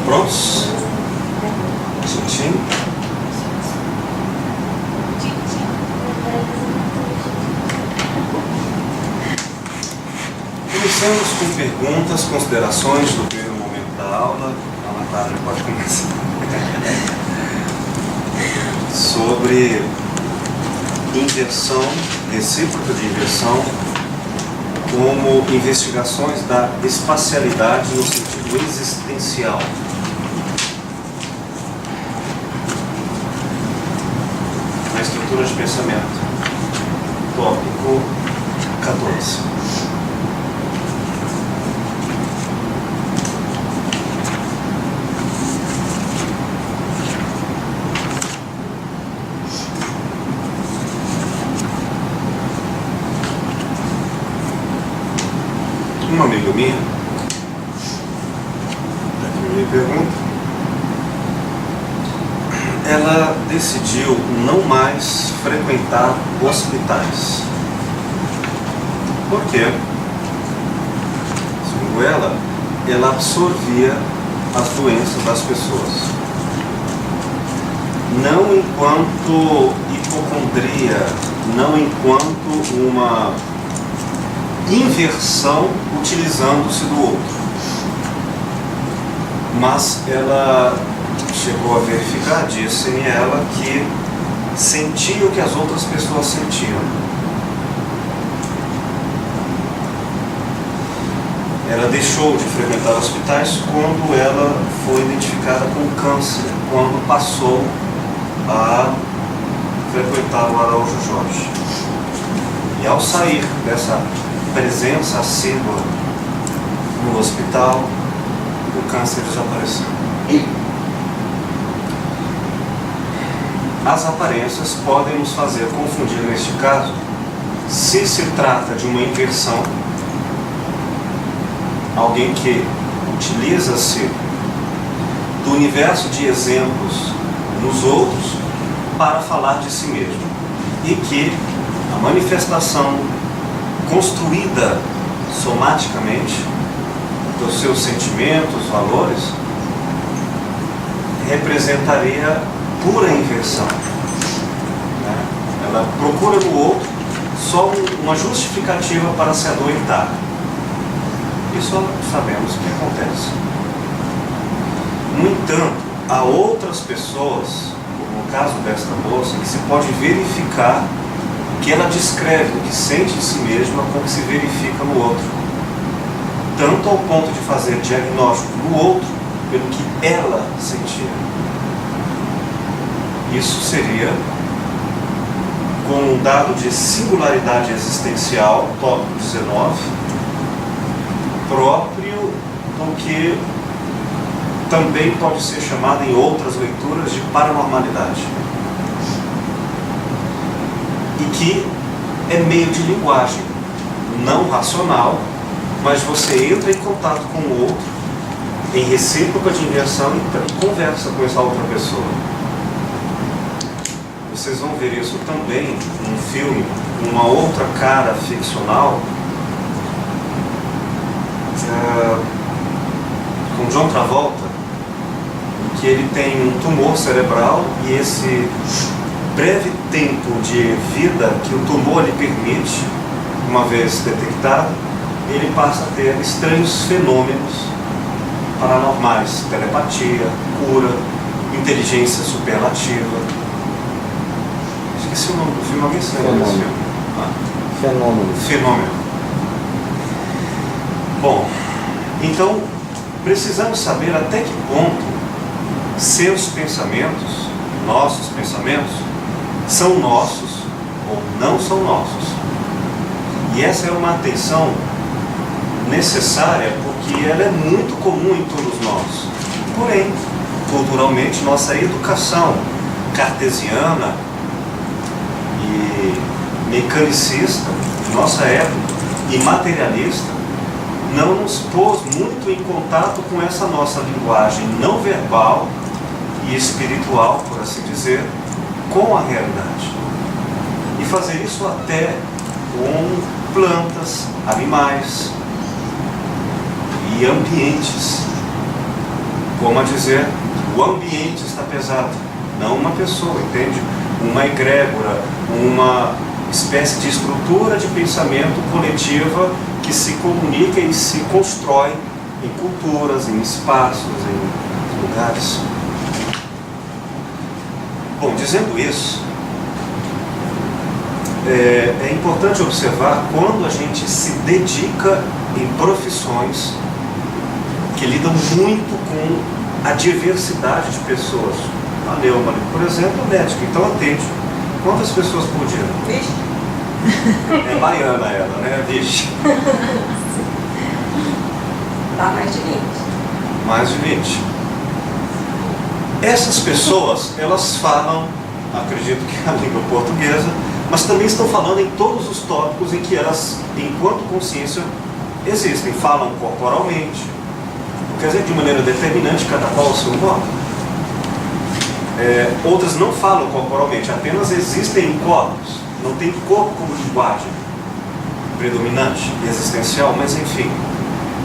Prontos? Sim. Iniciamos com perguntas, considerações do primeiro momento da aula. A Natália pode começar. Sobre inversão, recíproca de inversão, como investigações da espacialidade no sentido existencial. Na estrutura de pensamento. Tópico 14. Uma amiga minha me pergunta, ela decidiu não mais frequentar hospitais. Por quê? Segundo ela absorvia as doenças das pessoas. Não enquanto hipocondria, não enquanto uma inversão utilizando-se do outro. Mas ela chegou a verificar, disse-me ela, que sentia o que as outras pessoas sentiam. Ela deixou de frequentar hospitais quando ela foi identificada com câncer, quando passou a frequentar o Araújo Jorge. E ao sair dessa presença assídua no hospital, o câncer desapareceu. As aparências podem nos fazer confundir, neste caso, se se trata de uma inversão, alguém que utiliza-se do universo de exemplos nos outros para falar de si mesmo, e que a manifestação construída somaticamente dos seus sentimentos, valores, representaria pura inversão. Ela procura no outro só uma justificativa para se adoentar. Isso sabemos que acontece. No entanto, há outras pessoas, como no caso desta moça, que se pode verificar que ela descreve o que sente de si mesma com o que se verifica no outro, tanto ao ponto de fazer diagnóstico do outro pelo que ela sentia. Isso seria, com um dado de singularidade existencial, tópico 19, próprio do que também pode ser chamado em outras leituras de paranormalidade. E que é meio de linguagem, não racional, mas você entra em contato com o outro, em recíproca de inversão, e conversa com essa outra pessoa. Vocês vão ver isso também num filme, uma outra cara ficcional, com John Travolta, em que ele tem um tumor cerebral e esse breve tempo de vida que o tumor lhe permite, uma vez detectado, ele passa a ter estranhos fenômenos paranormais, telepatia, cura, inteligência superlativa. Esqueci o nome do filme, alguém se lembra desse filme? Fenômeno. Bom, então precisamos saber até que ponto seus pensamentos, nossos pensamentos, são nossos ou não são nossos. E essa é uma atenção necessária, porque ela é muito comum em todos nós. Porém, culturalmente, nossa educação cartesiana e mecanicista, nossa época, e materialista, não nos pôs muito em contato com essa nossa linguagem não verbal e espiritual, por assim dizer, com a realidade. E fazer isso até com plantas, animais e ambientes como a dizer, o ambiente está pesado, não uma pessoa, entende? Uma egrégora, uma espécie de estrutura de pensamento coletiva que se comunica e se constrói em culturas, em espaços, em lugares. Bom, dizendo isso, é importante observar quando a gente se dedica em profissões que lidam muito com a diversidade de pessoas. A Neuma, por exemplo, é médica, então atende. Quantas pessoas por dia? Vixe. É baiana ela, né? Vixe. Dá mais de 20. Mais de 20. Essas pessoas, elas falam, acredito que a língua portuguesa, mas também estão falando em todos os tópicos em que elas, enquanto consciência, existem. Falam corporalmente, quer dizer, de maneira determinante, cada qual ao seu modo. Outras não falam corporalmente, apenas existem em corpos. Não tem corpo como linguagem predominante e existencial, mas enfim,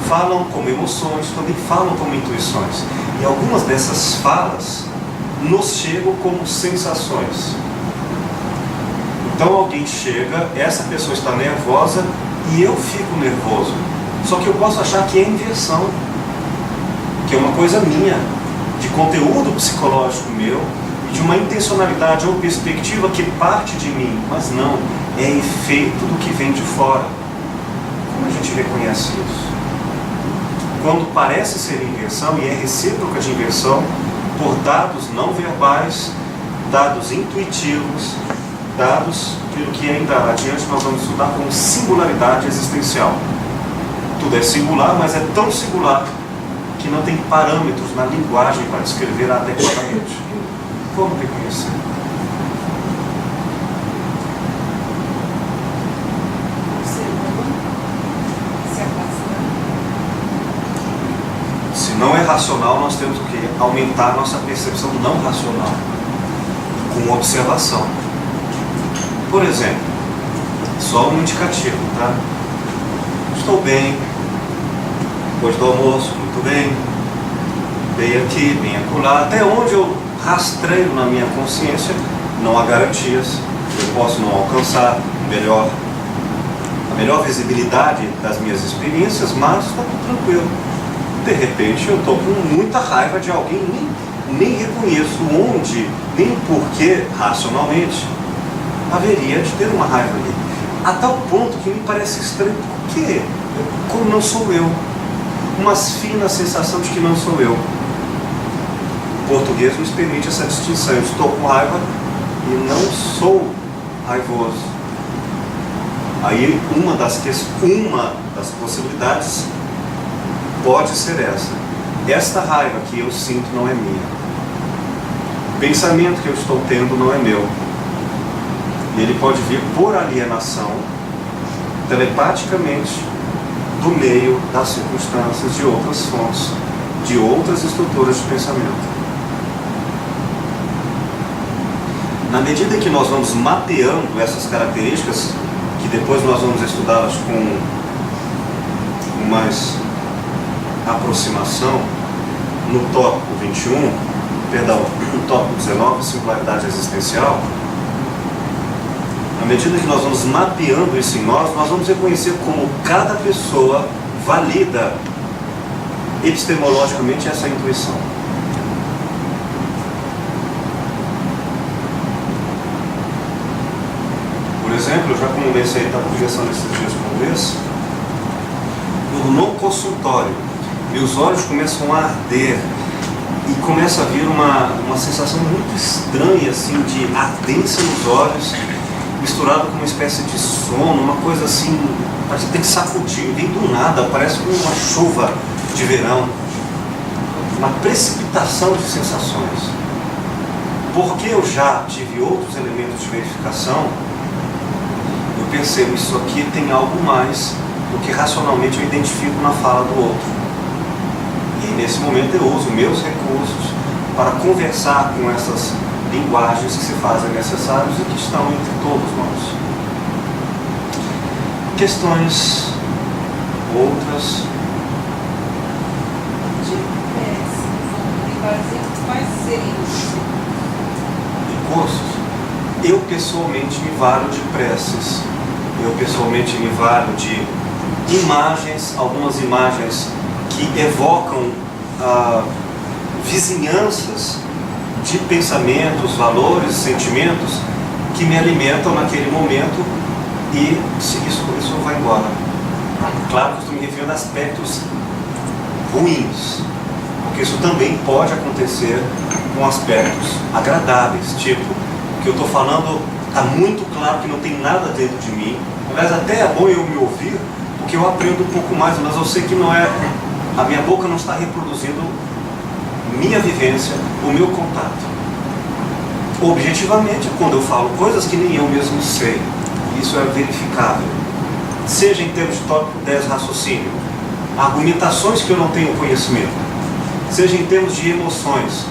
falam como emoções, também falam como intuições. E algumas dessas falas nos chegam como sensações. Então alguém chega, essa pessoa está nervosa e eu fico nervoso. Só que eu posso achar que é inversão, que é uma coisa minha, de conteúdo psicológico meu, e de uma intencionalidade ou perspectiva que parte de mim, mas não, é efeito do que vem de fora. Como a gente reconhece isso? Quando parece ser inversão, e é recíproca de inversão, por dados não verbais, dados intuitivos, dados pelo que ainda adiante nós vamos estudar como singularidade existencial. Tudo é singular, mas é tão singular que não tem parâmetros na linguagem para descrever adequadamente. Como reconhecer? Se não é racional, nós temos que aumentar nossa percepção do não racional com observação. Por exemplo, só um indicativo, tá? Estou bem, depois do almoço, muito bem, bem aqui, bem acolá, até onde eu rastreio na minha consciência, não há garantias, eu posso não alcançar a melhor visibilidade das minhas experiências, mas está tudo tranquilo. De repente eu estou com muita raiva de alguém, nem reconheço onde, nem porquê, racionalmente, haveria de ter uma raiva ali. A tal ponto que me parece estranho, por quê? Como não sou eu? Uma fina sensação de que não sou eu. O português nos permite essa distinção. Eu estou com raiva e não sou raivoso. Aí uma das possibilidades pode ser essa. Esta raiva que eu sinto não é minha. O pensamento que eu estou tendo não é meu. E ele pode vir por alienação, telepaticamente, do meio das circunstâncias, de outras fontes, de outras estruturas de pensamento. Na medida que nós vamos mapeando essas características, que depois nós vamos estudá-las com mais aproximação, no tópico 21, no tópico 19, singularidade existencial, à medida que nós vamos mapeando isso em nós vamos reconhecer como cada pessoa valida epistemologicamente essa intuição. Por exemplo, eu já comecei a estar conversando esses dias com eles, no consultório, meus olhos começam a arder e começa a vir uma sensação muito estranha assim, de ardência nos olhos, misturado com uma espécie de sono, uma coisa assim, parece que tem que sacudir, vem do nada, parece uma chuva de verão, uma precipitação de sensações. Porque eu já tive outros elementos de verificação, eu percebo isso aqui tem algo mais do que racionalmente eu identifico na fala do outro. E nesse momento eu uso meus recursos para conversar com essas linguagens que se fazem necessárias e que estão entre todos nós. Questões outras? seria? Recursos. Eu pessoalmente me valho de preces. Eu pessoalmente me valho de imagens, algumas imagens que evocam vizinhanças de pensamentos, valores, sentimentos que me alimentam naquele momento e isso vai embora. Claro que eu estou me referindo a aspectos ruins, porque isso também pode acontecer com aspectos agradáveis, tipo, o que eu estou falando está muito claro que não tem nada dentro de mim. Aliás, até é bom eu me ouvir, porque eu aprendo um pouco mais, mas eu sei que não é, a minha boca não está reproduzindo minha vivência, o meu contato. Objetivamente, quando eu falo coisas que nem eu mesmo sei, isso é verificável. Seja em termos de tópico 10 raciocínio, argumentações que eu não tenho conhecimento, seja em termos de emoções.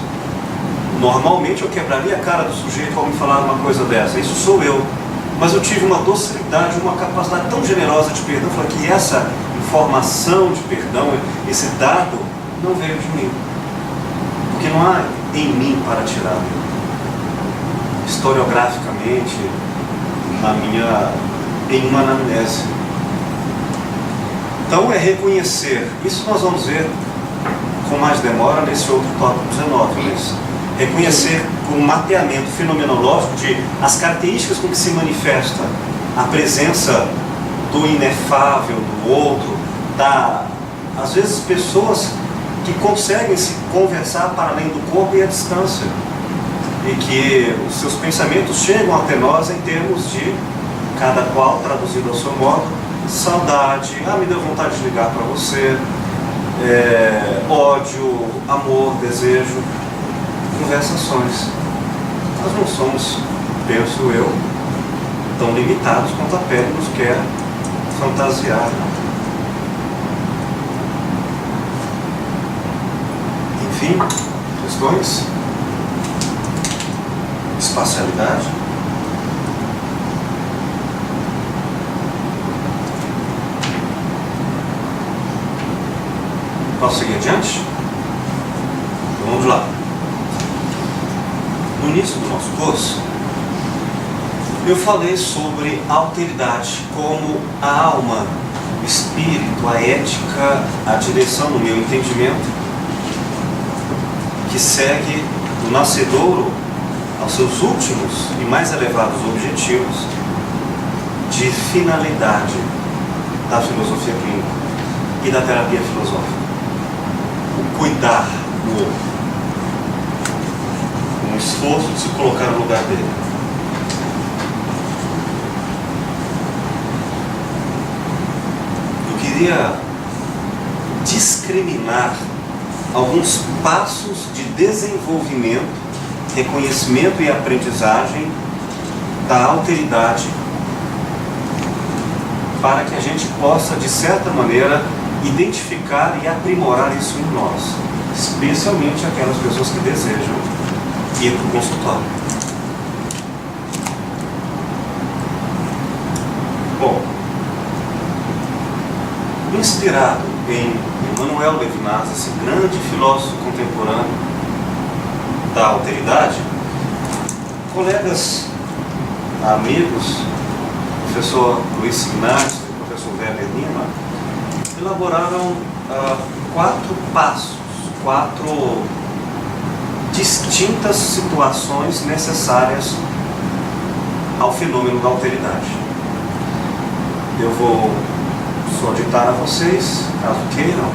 Normalmente eu quebraria a cara do sujeito ao me falar uma coisa dessa, isso sou eu. Mas eu tive uma docilidade, uma capacidade tão generosa de perdão, falei que essa informação de perdão, esse dado, não veio de mim. Porque não há em mim para tirar. Historiograficamente, em uma anamnese. Então é reconhecer, isso nós vamos ver com mais demora nesse outro tópico 19, mas reconhecer com um mapeamento fenomenológico de as características com que se manifesta a presença do inefável, do outro, às vezes pessoas que conseguem se conversar para além do corpo e a distância, e que os seus pensamentos chegam até nós em termos de, cada qual traduzido ao seu modo, saudade, me deu vontade de ligar para você, ódio, amor, desejo, conversações. Nós não somos, penso eu, tão limitados quanto a pele nos quer fantasiar. Enfim, questões? Espacialidade? Posso seguir adiante? Então vamos lá. No início do nosso curso, eu falei sobre a alteridade como a alma, o espírito, a ética, a direção no meu entendimento, que segue do nascedouro aos seus últimos e mais elevados objetivos de finalidade da filosofia clínica e da terapia filosófica. O cuidar do outro. Um esforço de se colocar no lugar dele. Eu queria discriminar alguns passos de desenvolvimento, reconhecimento e aprendizagem da alteridade para que a gente possa, de certa maneira, identificar e aprimorar isso em nós, especialmente aquelas pessoas que desejam ir para o consultório. Bom, inspirado em Emmanuel Levinas, esse grande filósofo contemporâneo da alteridade, colegas, amigos, o professor Luiz Inácio e o professor Werner Lima, elaboraram 4 passos, 4 distintas situações necessárias ao fenômeno da alteridade. Eu vou só ditar a vocês, caso queiram,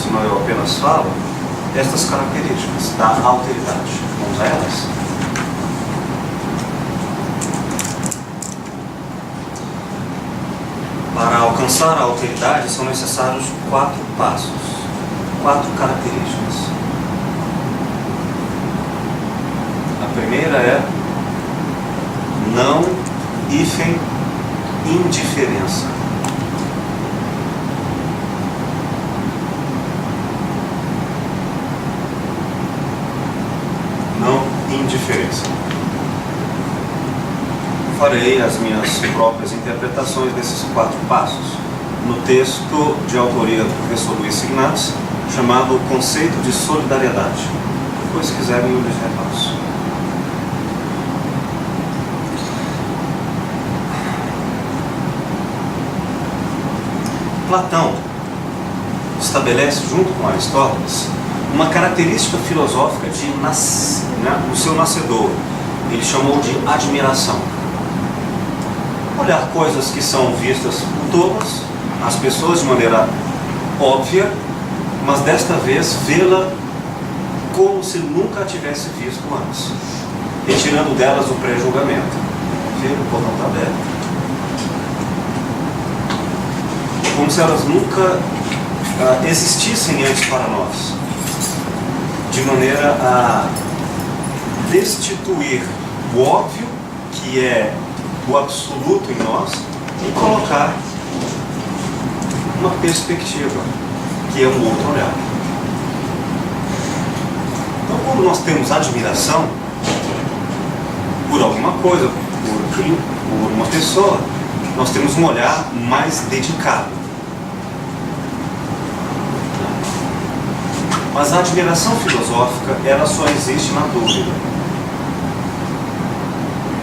senão eu apenas falo, estas características da alteridade. Vamos a elas? Para alcançar a alteridade são necessários 4 passos, 4 características. A primeira é não hífen indiferença. Não indiferença. Farei as minhas próprias interpretações desses 4 passos no texto de autoria do professor Luiz Inácio, chamado Conceito de Solidariedade. depois se quiserem eu lhes repasso. Platão estabelece, junto com Aristóteles, uma característica filosófica do seu nascedor. Ele chamou de admiração. Olhar coisas que são vistas por todas, as pessoas de maneira óbvia, mas desta vez vê-la como se nunca a tivesse visto antes, retirando delas o pré-julgamento. Vê, o portão está aberto. Como se elas nunca existissem antes para nós, de maneira a destituir o óbvio, que é o absoluto em nós, e colocar uma perspectiva, que é um outro olhar. Então, quando nós temos admiração por alguma coisa, por uma pessoa, nós temos um olhar mais dedicado. Mas a admiração filosófica, ela só existe na dúvida,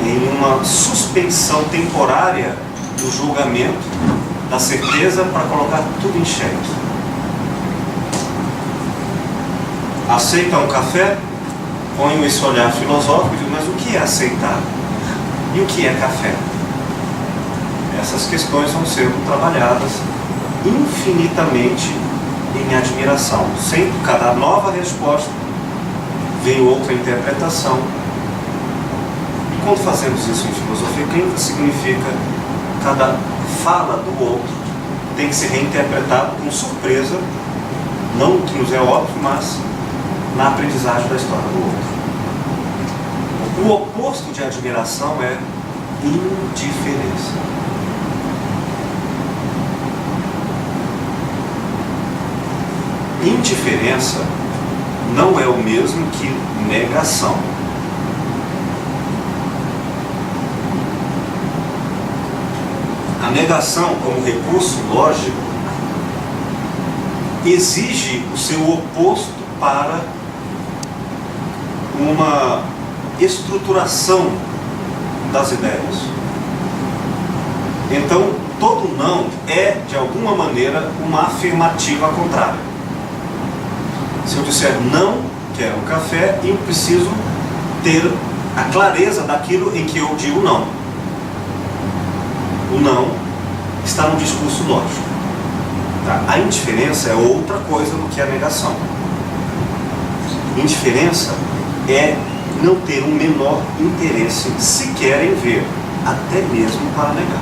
em uma suspensão temporária do julgamento, da certeza, para colocar tudo em xeque. Aceita um café? Ponho esse olhar filosófico e digo, mas o que é aceitar? E o que é café? Essas questões vão sendo trabalhadas infinitamente em admiração. Sempre, cada nova resposta vem outra interpretação. E quando fazemos isso em filosofia clínica, significa cada fala do outro tem que ser reinterpretado com surpresa, não que nos é óbvio, mas na aprendizagem da história do outro. O oposto de admiração é indiferença. Indiferença não é o mesmo que negação. A negação, como recurso lógico, exige o seu oposto para uma estruturação das ideias. Então, todo não é, de alguma maneira, uma afirmativa contrária. Se eu disser não quero um café, eu preciso ter a clareza daquilo em que eu digo não. O não está no discurso lógico. Tá? A indiferença é outra coisa do que a negação. Indiferença é não ter um menor interesse sequer em ver, até mesmo para negar.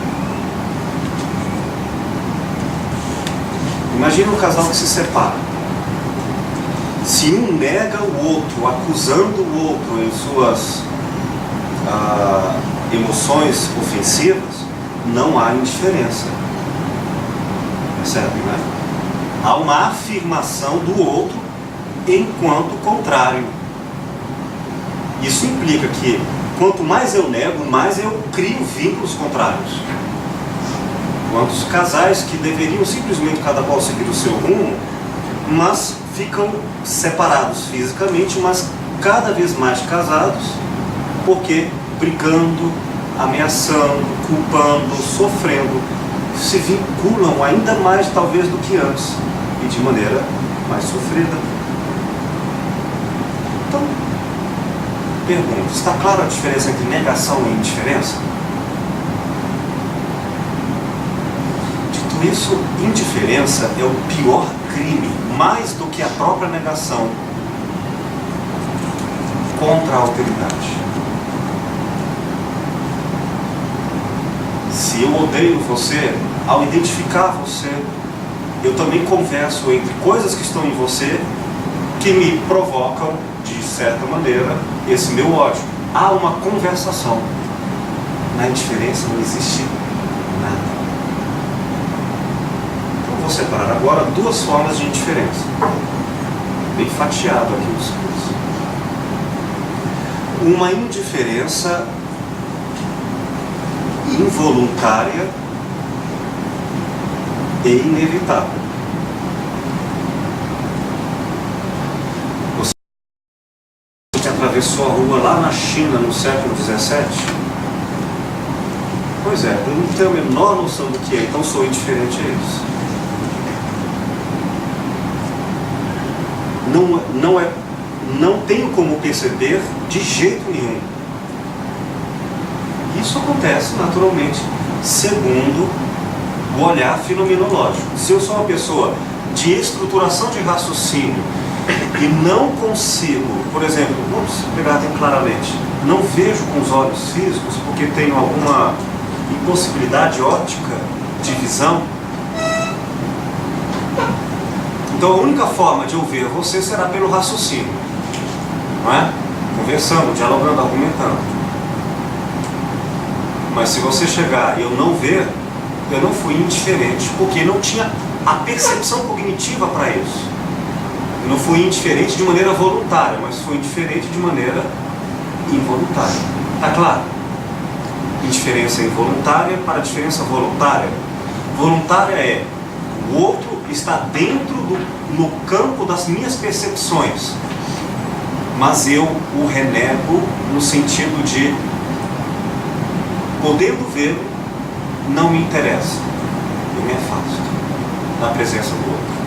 Imagina um casal que se separa. Se um nega o outro, acusando o outro em suas emoções ofensivas, não há indiferença. Percebe, né? Há uma afirmação do outro enquanto contrário. Isso implica que quanto mais eu nego, mais eu crio vínculos contrários. Quantos casais que deveriam simplesmente cada qual seguir o seu rumo, mas ficam separados fisicamente, mas cada vez mais casados, porque brigando, ameaçando, culpando, sofrendo, se vinculam ainda mais talvez do que antes, e de maneira mais sofrida. Então, pergunto, está clara a diferença entre negação e indiferença? Dito isso, indiferença é o pior crime, mais do que a própria negação contra a alteridade. Se eu odeio você, ao identificar você, eu também converso entre coisas que estão em você que me provocam, de certa maneira, esse meu ódio. Há uma conversação. Na indiferença não existe nada. Vou separar agora duas formas de indiferença. Bem fatiado aqui o discurso. Uma indiferença involuntária e inevitável. atravessou a rua lá na China no século XVII? Pois é, eu não tenho a menor noção do que é, então sou indiferente a eles. Não tenho como perceber de jeito nenhum. Isso acontece naturalmente, segundo o olhar fenomenológico. Se eu sou uma pessoa de estruturação de raciocínio e não consigo, por exemplo, vamos pegar bem claramente, não vejo com os olhos físicos porque tenho alguma impossibilidade óptica de visão, então a única forma de eu ver você será pelo raciocínio, não é? Conversando, dialogando, argumentando. Mas se você chegar e eu não ver, eu não fui indiferente, porque não tinha a percepção cognitiva para isso. Eu não fui indiferente de maneira voluntária, mas fui indiferente de maneira involuntária. Tá claro? Indiferença involuntária para diferença voluntária. Voluntária é o outro está dentro no campo das minhas percepções, mas eu o renego no sentido de, podendo ver, não me interessa, eu me afasto da presença do outro.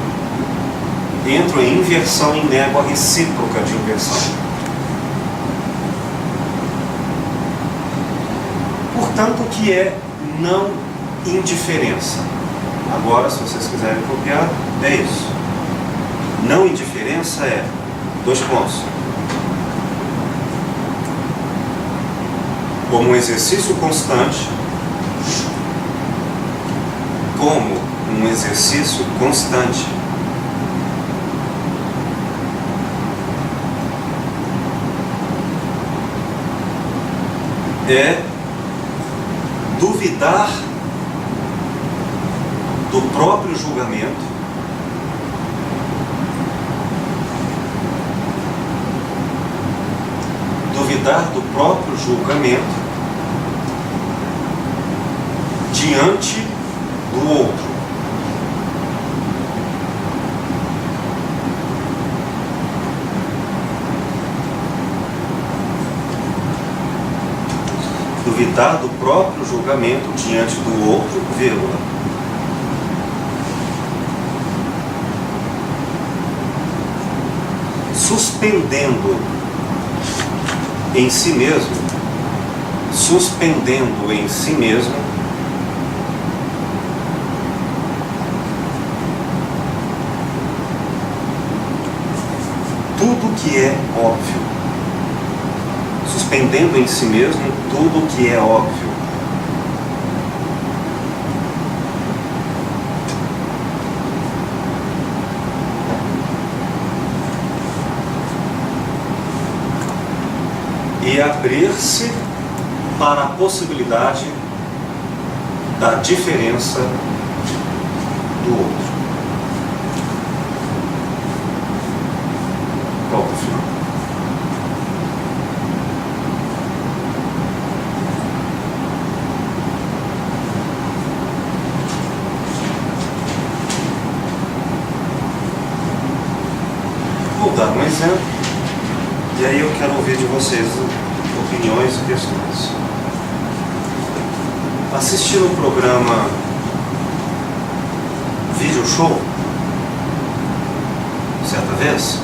Entro em inversão e nego a recíproca de inversão. Portanto, o que é não indiferença? Agora, se vocês quiserem copiar, é isso. Não indiferença é, dois pontos, como um exercício constante, é duvidar do próprio julgamento, diante do outro. Duvidar do próprio julgamento diante do outro, vírgula. Suspendendo em si mesmo, tudo que é óbvio. Suspendendo em si mesmo tudo que é óbvio. E abrir-se para a possibilidade da diferença do outro. Ponto final. Vou dar um exemplo. E aí eu quero ouvir de vocês opiniões e questões. Assistindo o programa Video Show, certa vez,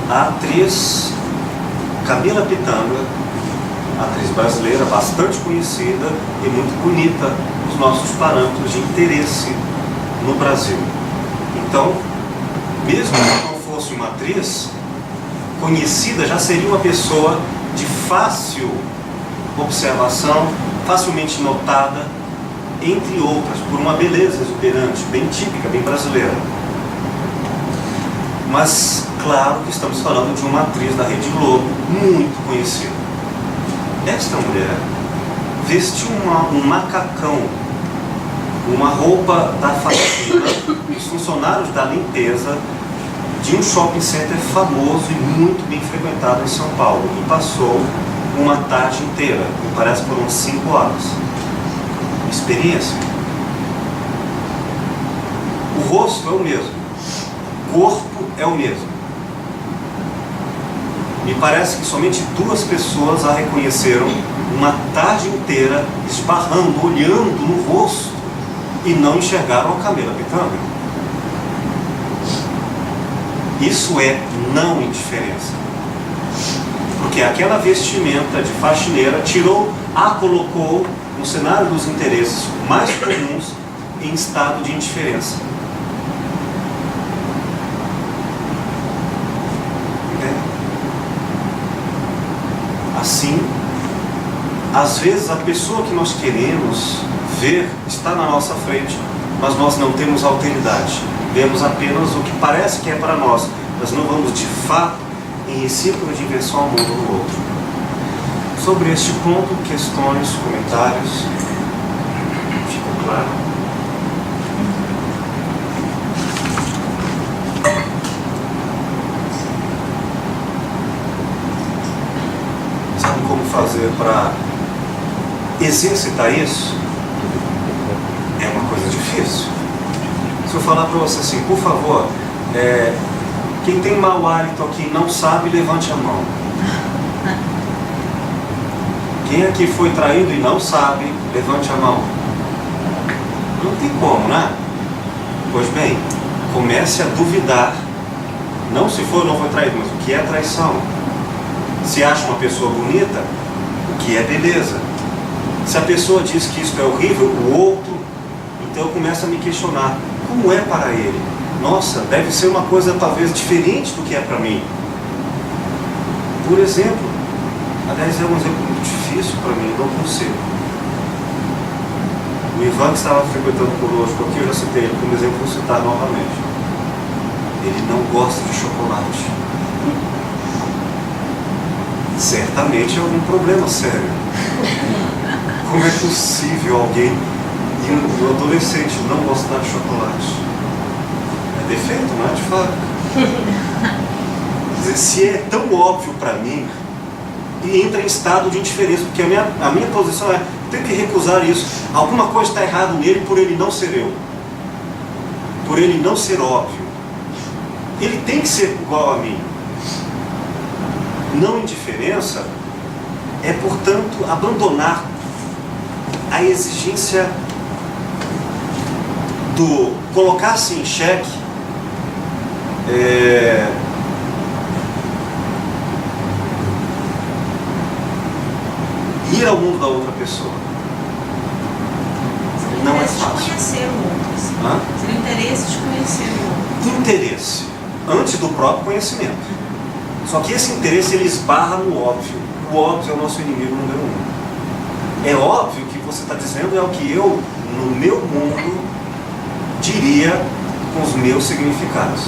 a atriz Camila Pitanga, atriz brasileira bastante conhecida e muito bonita nos nossos parâmetros de interesse no Brasil. Então, mesmo que não fosse uma atriz conhecida, já seria uma pessoa de fácil observação, facilmente notada, entre outras, por uma beleza exuberante, bem típica, bem brasileira. Mas, claro que estamos falando de uma atriz da Rede Globo, muito conhecida. Esta mulher vestiu um macacão, uma roupa da faxina dos funcionários da limpeza de um shopping center famoso e muito bem frequentado em São Paulo, e passou uma tarde inteira, me parece por uns 5 horas. Experiência. O rosto é o mesmo, o corpo é o mesmo. Me parece que somente 2 pessoas a reconheceram uma tarde inteira, esbarrando, olhando no rosto, e não enxergaram a Camila Pitanga. Isso é não indiferença. Porque aquela vestimenta de faxineira a colocou no cenário dos interesses mais comuns em estado de indiferença. Assim, às vezes a pessoa que nós queremos ver está na nossa frente, mas nós não temos alteridade. Vemos apenas o que parece que é para nós, mas não vamos de fato em recíproca direção ao mundo do outro. Sobre este ponto, questões, comentários? Ficou claro? Sabe como fazer para exercitar isso? É uma coisa difícil. Se eu falar para você assim, por favor, quem tem mau hálito aqui não sabe, levante a mão. Quem aqui foi traído e não sabe, levante a mão. Não tem como, né? Pois bem, comece a duvidar, não se foi ou não foi traído, mas o que é traição. Se acha uma pessoa bonita, o que é beleza. Se a pessoa diz que isso é horrível, o outro, então eu começo a me questionar, como é para ele? Nossa, deve ser uma coisa talvez diferente do que é para mim. Por exemplo, aliás, é um exemplo muito difícil para mim, eu não consigo. O Ivan, que estava frequentando conosco aqui, eu já citei ele como exemplo, vou citar novamente. Ele não gosta de chocolate. Certamente é algum problema sério. Como é possível alguém, um adolescente, não gostar de chocolate? É defeito, não é de fato. Quer dizer, se é tão óbvio para mim, e entra em estado de indiferença, porque a minha posição é, tenho que recusar isso. Alguma coisa está errada nele por ele não ser eu. Por ele não ser óbvio. Ele tem que ser igual a mim. Não indiferença é, portanto, abandonar a exigência do colocar-se em xeque, ir ao mundo da outra pessoa. Não é fácil. Conhecer o outro. Seria interesse de conhecer o outro. Interesse, antes do próprio conhecimento. Só que esse interesse ele esbarra no óbvio. O óbvio é o nosso inimigo número 1. É óbvio que você está dizendo é o que eu, no meu mundo, diria com os meus significados.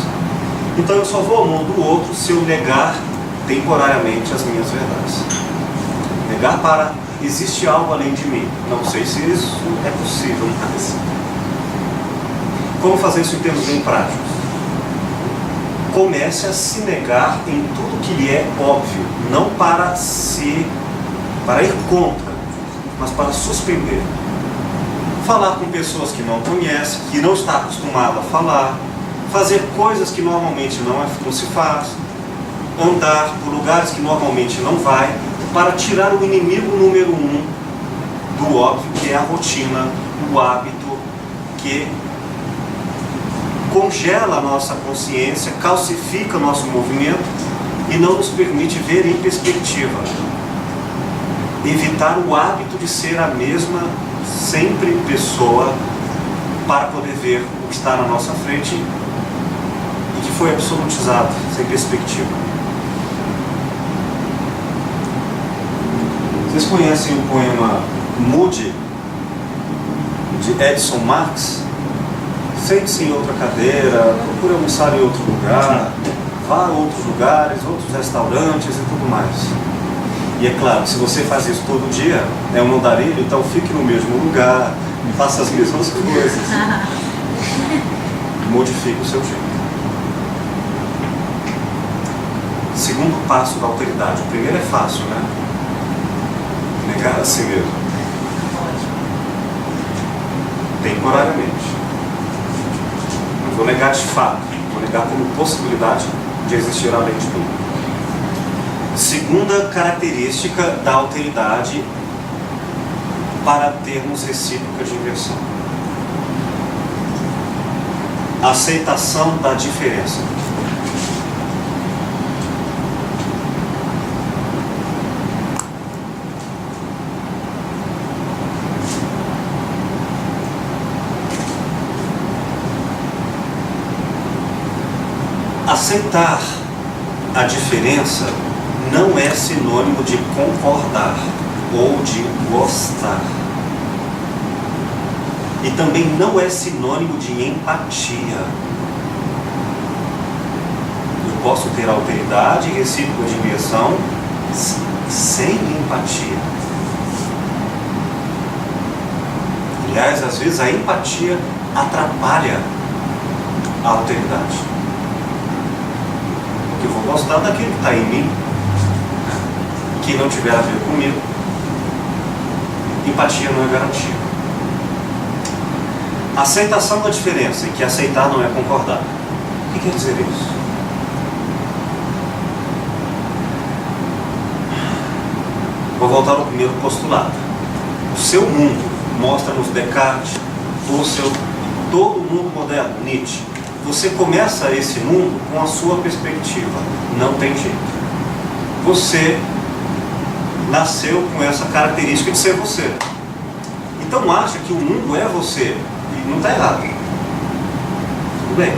Então eu só vou ao mundo do outro se eu negar temporariamente as minhas verdades. Negar para existe algo além de mim. Não sei se isso é possível, mas como fazer isso em termos bem práticos? Comece a se negar em tudo que lhe é óbvio, não para ir contra, mas para suspender. Falar com pessoas que não conhece, que não está acostumado a falar, fazer coisas que normalmente não se faz, andar por lugares que normalmente não vai, para tirar o inimigo número 1 do óbvio, que é a rotina, o hábito, que congela a nossa consciência, calcifica o nosso movimento e não nos permite ver em perspectiva. Evitar o hábito de ser a mesma sempre pessoa para poder ver o que está na nossa frente e que foi absolutizado, sem perspectiva. Vocês conhecem o poema Moody, de Edson Marx? Sente-se em outra cadeira, procure almoçar em outro lugar, vá a outros lugares, outros restaurantes e tudo mais. E é claro, se você faz isso todo dia, é um andarilho, então fique no mesmo lugar, faça as mesmas coisas. Modifique o seu jeito. Segundo passo da alteridade. O primeiro é fácil, né? Negar a si mesmo. Temporariamente. Não vou negar de fato, vou negar como possibilidade de existir além de mim. Segunda característica da alteridade para termos recíproca de inversão: aceitação da diferença. Aceitar a diferença não é sinônimo de concordar ou de gostar. E também não é sinônimo de empatia. Eu posso ter alteridade e recíproca de inversão sem empatia. Aliás, às vezes a empatia atrapalha a alteridade. Porque eu vou gostar daquilo que está em mim, que não tiver a ver comigo. Empatia não é garantia. Aceitação da diferença, e que aceitar não é concordar. O que quer dizer isso? Vou voltar ao primeiro postulado. O seu mundo, mostra-nos Descartes, Husserl, todo o mundo moderno, Nietzsche. Você começa esse mundo com a sua perspectiva. Não tem jeito. Você nasceu com essa característica de ser você. Então acha que o mundo é você. E não está errado. Tudo bem.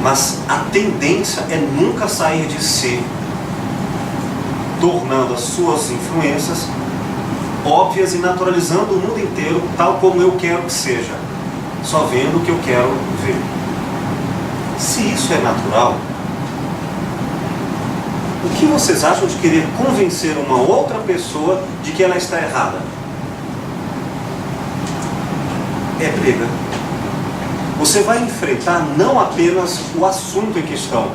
Mas a tendência é nunca sair de si, tornando as suas influências óbvias e naturalizando o mundo inteiro tal como eu quero que seja, só vendo o que eu quero ver. Se isso é natural, o que vocês acham de querer convencer uma outra pessoa de que ela está errada? É briga. Você vai enfrentar não apenas o assunto em questão,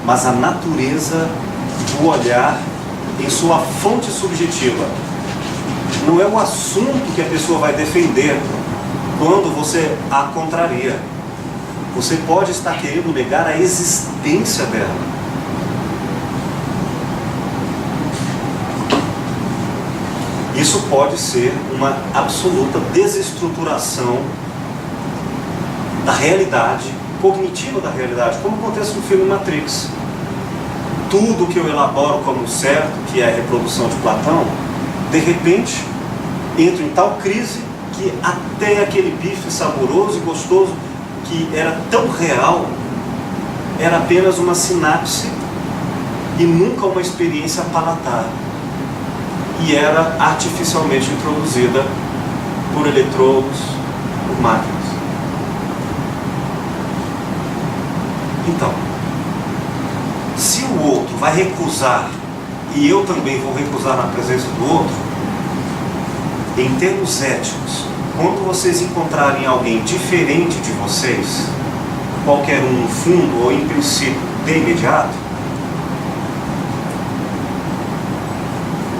mas a natureza do olhar em sua fonte subjetiva. Não é o assunto que a pessoa vai defender quando você a contraria. Você pode estar querendo negar a existência dela. Isso pode ser uma absoluta desestruturação da realidade, cognitiva da realidade, como acontece no filme Matrix. Tudo que eu elaboro como certo, que é a reprodução de Platão, de repente entra em tal crise que até aquele bife saboroso e gostoso que era tão real, era apenas uma sinapse e nunca uma experiência palatar. E era artificialmente introduzida por eletrodos, por máquinas. Então, se o outro vai recusar e eu também vou recusar na presença do outro, em termos éticos, quando vocês encontrarem alguém diferente de vocês, qualquer um no fundo ou em princípio de imediato,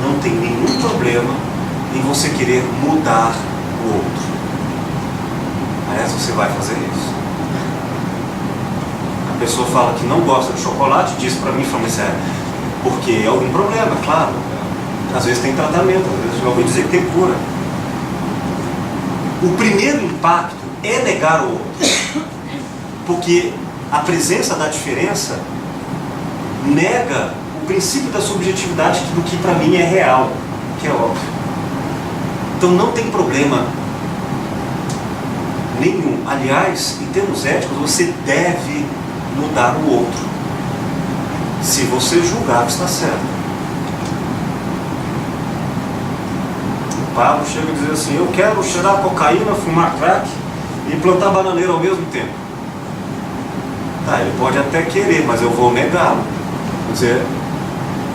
não tem nenhum problema em você querer mudar o outro. Aliás, você vai fazer isso. A pessoa fala que não gosta de chocolate, diz para mim, fala, mas é porque é algum problema, claro. Às vezes tem tratamento, às vezes eu ouvi dizer que tem cura. O primeiro impacto é negar o outro, porque a presença da diferença nega o princípio da subjetividade do que para mim é real, que é óbvio. Então não tem problema nenhum. Aliás, em termos éticos, você deve mudar o outro, se você julgar que está certo. O Pablo chega a dizer assim: eu quero cheirar cocaína, fumar crack e plantar bananeira ao mesmo tempo. Tá, ele pode até querer, mas eu vou negá-lo. Quer dizer,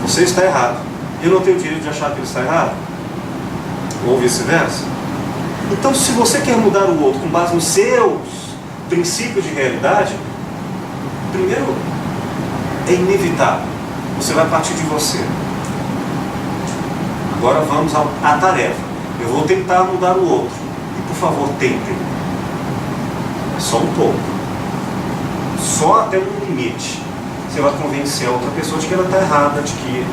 você está errado. Eu não tenho o direito de achar que ele está errado? Ou vice-versa? Então, se você quer mudar o outro com base nos seus princípios de realidade, primeiro, é inevitável. Você vai partir de você. Agora vamos à tarefa. Eu vou tentar mudar o outro. E, por favor, tentem. É só um pouco. Só até um limite. você vai convencer a outra pessoa de que ela está errada, de que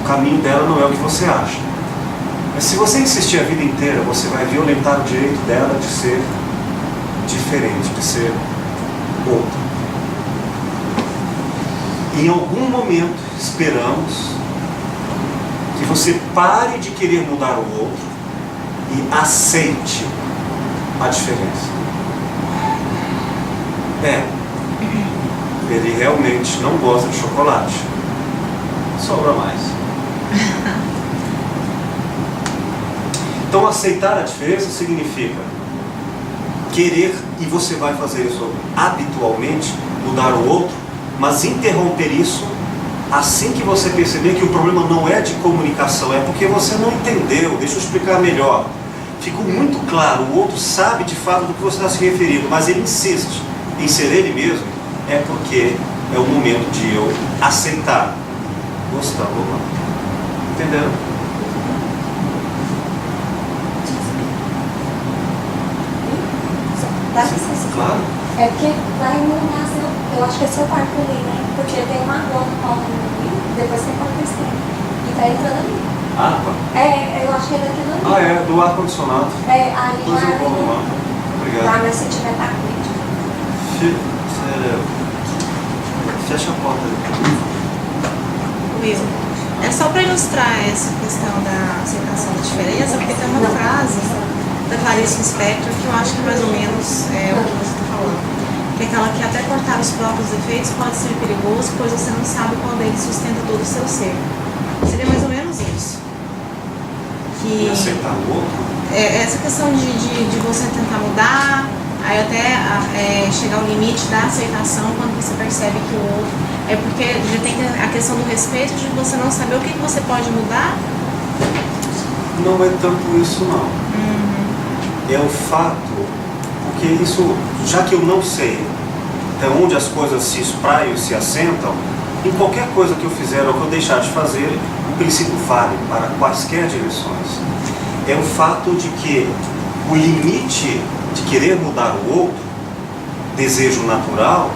o caminho dela não é o que você acha. Mas se você insistir a vida inteira, você vai violentar o direito dela de ser diferente, de ser outra. Em algum momento, esperamos que você pare de querer mudar o outro e aceite a diferença. Ele realmente não gosta de chocolate. Sobra mais. Então, aceitar a diferença significa querer, e você vai fazer isso habitualmente, mudar o outro, mas interromper isso assim que você perceber que o problema não é de comunicação, é porque você não entendeu. Deixa eu explicar melhor. Ficou muito claro, o outro sabe de fato do que você está se referindo, mas ele insiste em ser ele mesmo, é porque é o momento de eu aceitar, gostar ou não. Entenderam? Dá licença. Claro. É porque vai iluminar, eu acho que é seu quarto ali, né? Porque tem uma gota ali, depois tem quarto externo. E tá entrando ali. Água? Eu acho que é daquilo ali. É, do ar-condicionado. Ali Depois eu vou arrumar. Obrigado. Tá, mas se tiver tá quente. Fecha a porta ali. Will, é só para ilustrar essa questão da aceitação da diferença, porque tem uma frase da Clarice Lispector que eu acho que mais ou menos é o que você está falando. Que é aquela que até cortar os próprios defeitos pode ser perigoso, pois você não sabe qual deles sustenta todo o seu ser. Seria mais ou menos isso. E aceitar o outro? Essa questão de você tentar mudar, aí até chegar ao limite da aceitação quando você percebe que o outro... É porque já tem a questão do respeito, de você não saber o que você pode mudar. Não é tanto isso, não. É o fato, porque isso, já que eu não sei até onde as coisas se espraiam e se assentam, em qualquer coisa que eu fizer ou que eu deixar de fazer, o princípio vale para quaisquer direções. É o fato de que o limite de querer mudar o outro, desejo natural,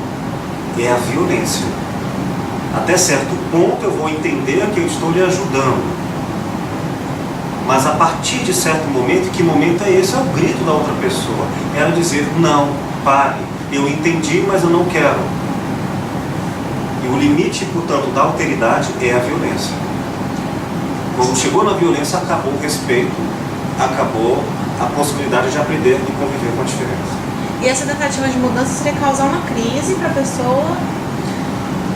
é a violência. Até certo ponto eu vou entender que eu estou lhe ajudando. Mas a partir de certo momento, que momento é esse? É o grito da outra pessoa. Ela dizer, não, pare, eu entendi, mas eu não quero. E o limite, portanto, da alteridade é a violência. Quando chegou na violência, acabou o respeito, acabou a possibilidade de aprender e conviver com a diferença. E essa tentativa de mudança seria causar uma crise para a pessoa?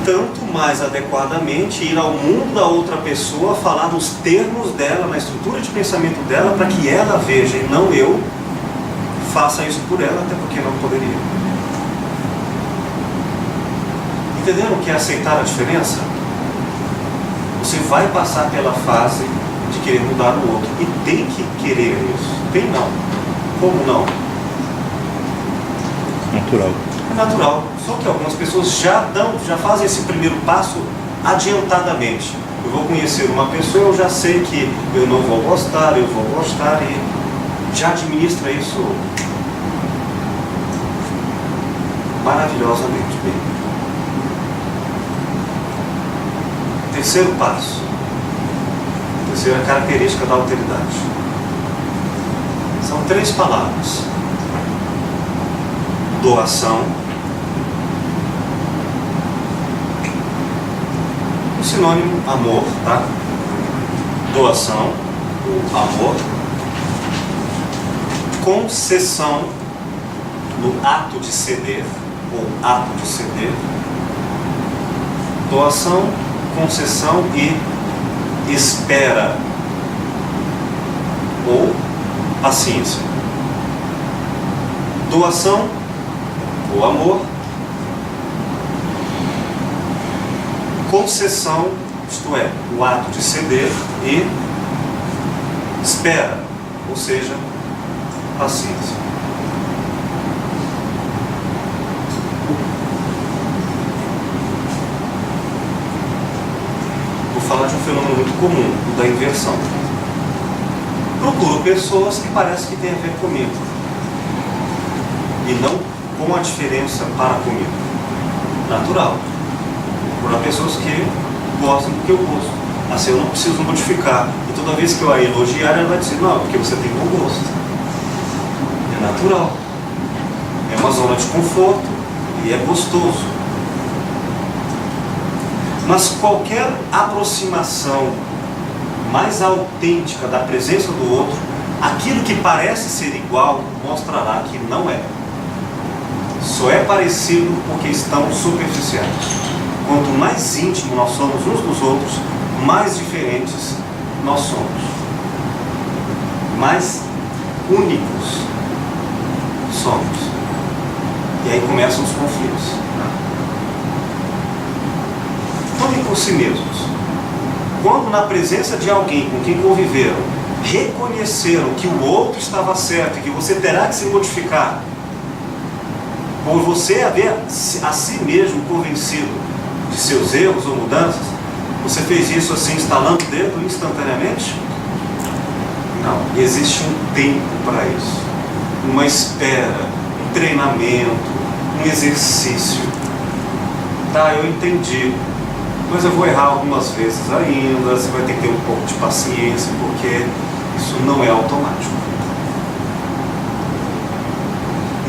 Tanto mais adequadamente ir ao mundo da outra pessoa, falar nos termos dela, na estrutura de pensamento dela, para que ela veja e não eu faça isso por ela, até porque não poderia. Entenderam o que é aceitar a diferença? Você vai passar pela fase de querer mudar o outro e tem que querer isso. Tem não. Como não? Natural. É natural. Só que algumas pessoas já fazem esse primeiro passo adiantadamente. Eu vou conhecer uma pessoa, eu já sei que eu não vou gostar, eu vou gostar, e já administra isso maravilhosamente bem. Terceiro passo. Terceira característica da alteridade. São 3 palavras. Doação. O sinônimo amor, tá? Doação, o amor. Concessão, no ato de ceder, ou ato de ceder. Doação, concessão e espera, ou paciência. Doação, o amor. Concessão, isto é, o ato de ceder, e espera, ou seja, paciência. Vou falar de um fenômeno muito comum, o da inversão. Procuro pessoas que parecem que têm a ver comigo e não com a diferença para comigo. Natural. Por pessoas que gostam do que eu gosto. Assim eu não preciso modificar. E toda vez que eu a elogiar, ela vai dizer, não, porque você tem bom gosto. É natural. É uma zona de conforto e é gostoso. Mas qualquer aproximação mais autêntica da presença do outro, aquilo que parece ser igual, mostrará que não é. Só é parecido porque estão superficiais. Quanto mais íntimo nós somos uns dos outros, mais diferentes nós somos. Mais únicos somos. E aí começam os conflitos. Tomem por si mesmos. Quando na presença de alguém com quem conviveram, reconheceram que o outro estava certo e que você terá que se modificar, por você haver a si mesmo convencido de seus erros ou mudanças, você fez isso assim, estalando o dedo instantaneamente? Não, existe um tempo para isso, uma espera, um treinamento, um exercício. Tá, eu entendi, mas eu vou errar algumas vezes ainda, você vai ter que ter um pouco de paciência, porque isso não é automático.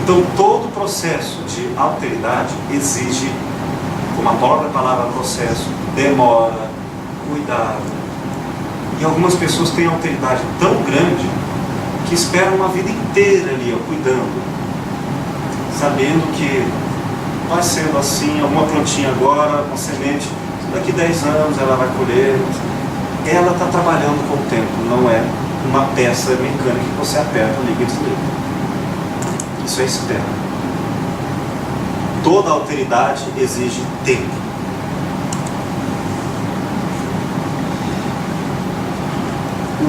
Então, todo processo de alteridade exige, como a própria palavra processo, demora, cuidado. E algumas pessoas têm alteridade tão grande que esperam uma vida inteira ali, ó, cuidando, sabendo que vai sendo assim, alguma plantinha agora, com semente, daqui 10 anos ela vai colher. Ela está trabalhando com o tempo, não é uma peça mecânica que você aperta, liga e desliga. Isso é espera. Toda alteridade exige tempo.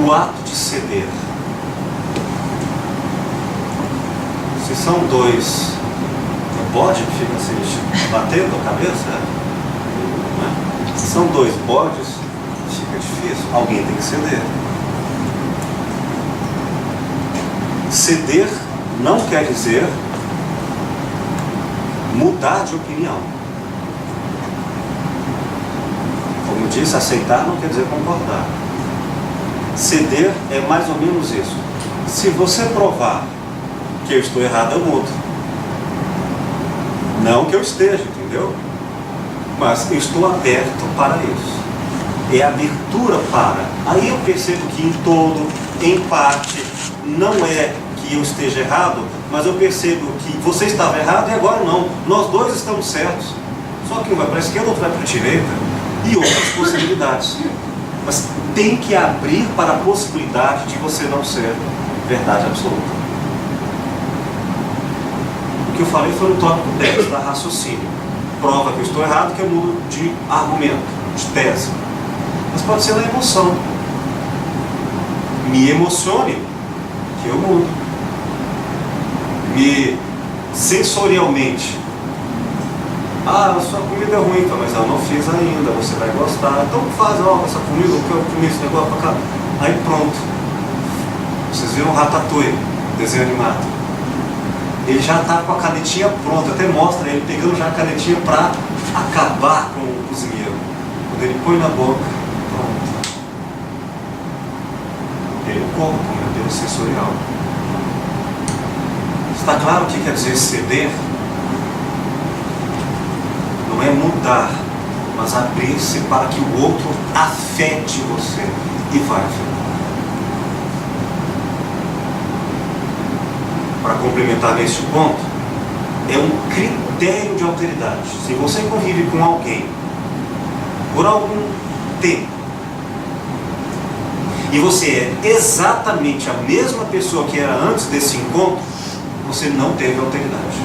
O ato de ceder. Se são dois, não pode que fica assim, batendo a cabeça? Né? Se são dois bodes, fica difícil. Alguém tem que ceder. Ceder não quer dizer mudar de opinião. Como disse, aceitar não quer dizer concordar. Ceder é mais ou menos isso. Se você provar que eu estou errado, eu mudo. Não que eu esteja, entendeu? Mas eu estou aberto para isso. É abertura para. Aí eu percebo que em todo, em parte, não é que eu esteja errado, mas eu percebo que você estava errado e agora não. Nós dois estamos certos. Só que um vai para a esquerda, outro vai para a direita. E outras possibilidades. Mas tem que abrir para a possibilidade de você não ser verdade absoluta. O que eu falei foi no tópico 10, da raciocínio. Prova que eu estou errado, que eu mudo de argumento, de tese. Mas pode ser na emoção. Me emocione, que eu mudo. Me sensorialmente. Ah, a sua comida é ruim, mas eu não fiz ainda, você vai gostar. Então faz, ó, essa comida, eu quero comer esse negócio pra cá. Aí pronto. Vocês viram o Ratatouille, desenho animado. Ele já está com a canetinha pronta, até mostra ele pegando já a canetinha para acabar com o cozinheiro. Quando ele põe na boca, pronto. Ele o corpo, ele sensorial. Está claro o que quer dizer ceder? Não é mudar, mas abrir-se para que o outro afete você e vai afetar. Para complementar neste ponto, é um critério de alteridade. Se você convive com alguém por algum tempo e você é exatamente a mesma pessoa que era antes desse encontro, você não teve alteridade.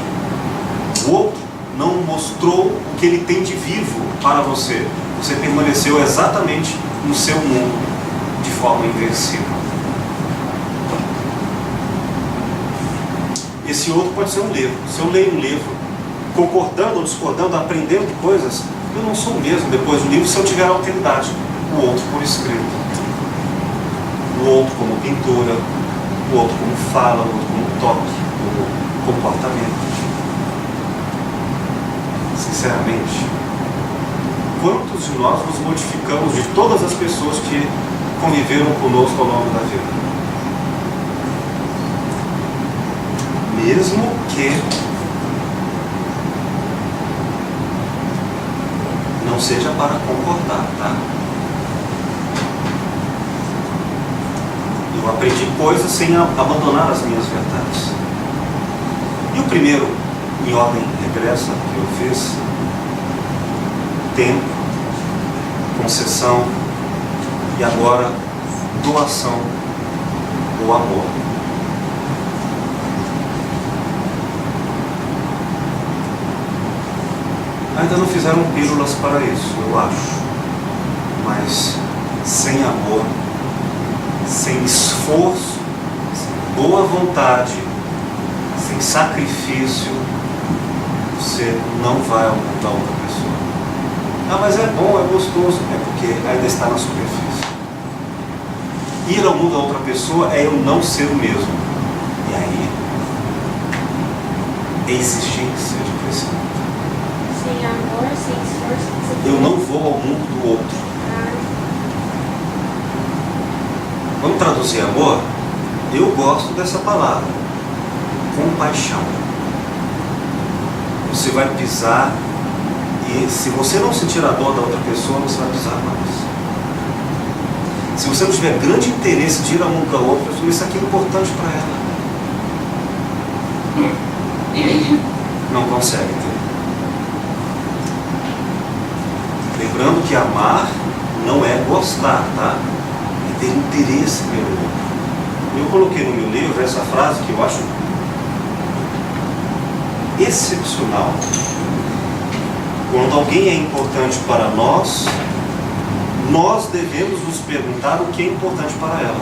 O outro não mostrou o que ele tem de vivo para você. Você permaneceu exatamente no seu mundo de forma invencível. Esse outro pode ser um livro. Se eu leio um livro, concordando ou discordando, aprendendo coisas, eu não sou o mesmo depois do livro se eu tiver alteridade. O outro por escrito. O outro como pintura, o outro como fala, o outro como toque, como comportamento. Sinceramente, quantos de nós nos modificamos de todas as pessoas que conviveram conosco ao longo da vida? Mesmo que não seja para concordar, tá? Eu aprendi coisas sem abandonar as minhas verdades. E o primeiro, em ordem regressa, que eu fiz: tempo, concessão e agora doação ou amor. Ainda não fizeram pílulas para isso, eu acho, mas sem amor, sem esforço, sem boa vontade, sem sacrifício, você não vai ao mundo da outra pessoa. Ah, mas é bom, é gostoso. É porque ainda está na superfície. Ir ao mundo da outra pessoa é eu não ser o mesmo. E aí é exigência de crescimento. Sem amor, sem esforço. Eu não vou ao mundo do outro. Vamos traduzir amor? Eu gosto dessa palavra. Compaixão. Você vai pisar e se você não sentir a dor da outra pessoa, você vai pisar mais. Se você não tiver grande interesse de ir ao mundo da outra pessoa, isso aqui é importante para ela. Não consegue ter. Lembrando que amar não é gostar, tá? É ter interesse pelo outro. Eu coloquei no meu livro essa frase que eu acho excepcional. Quando alguém é importante para nós, nós devemos nos perguntar o que é importante para ela.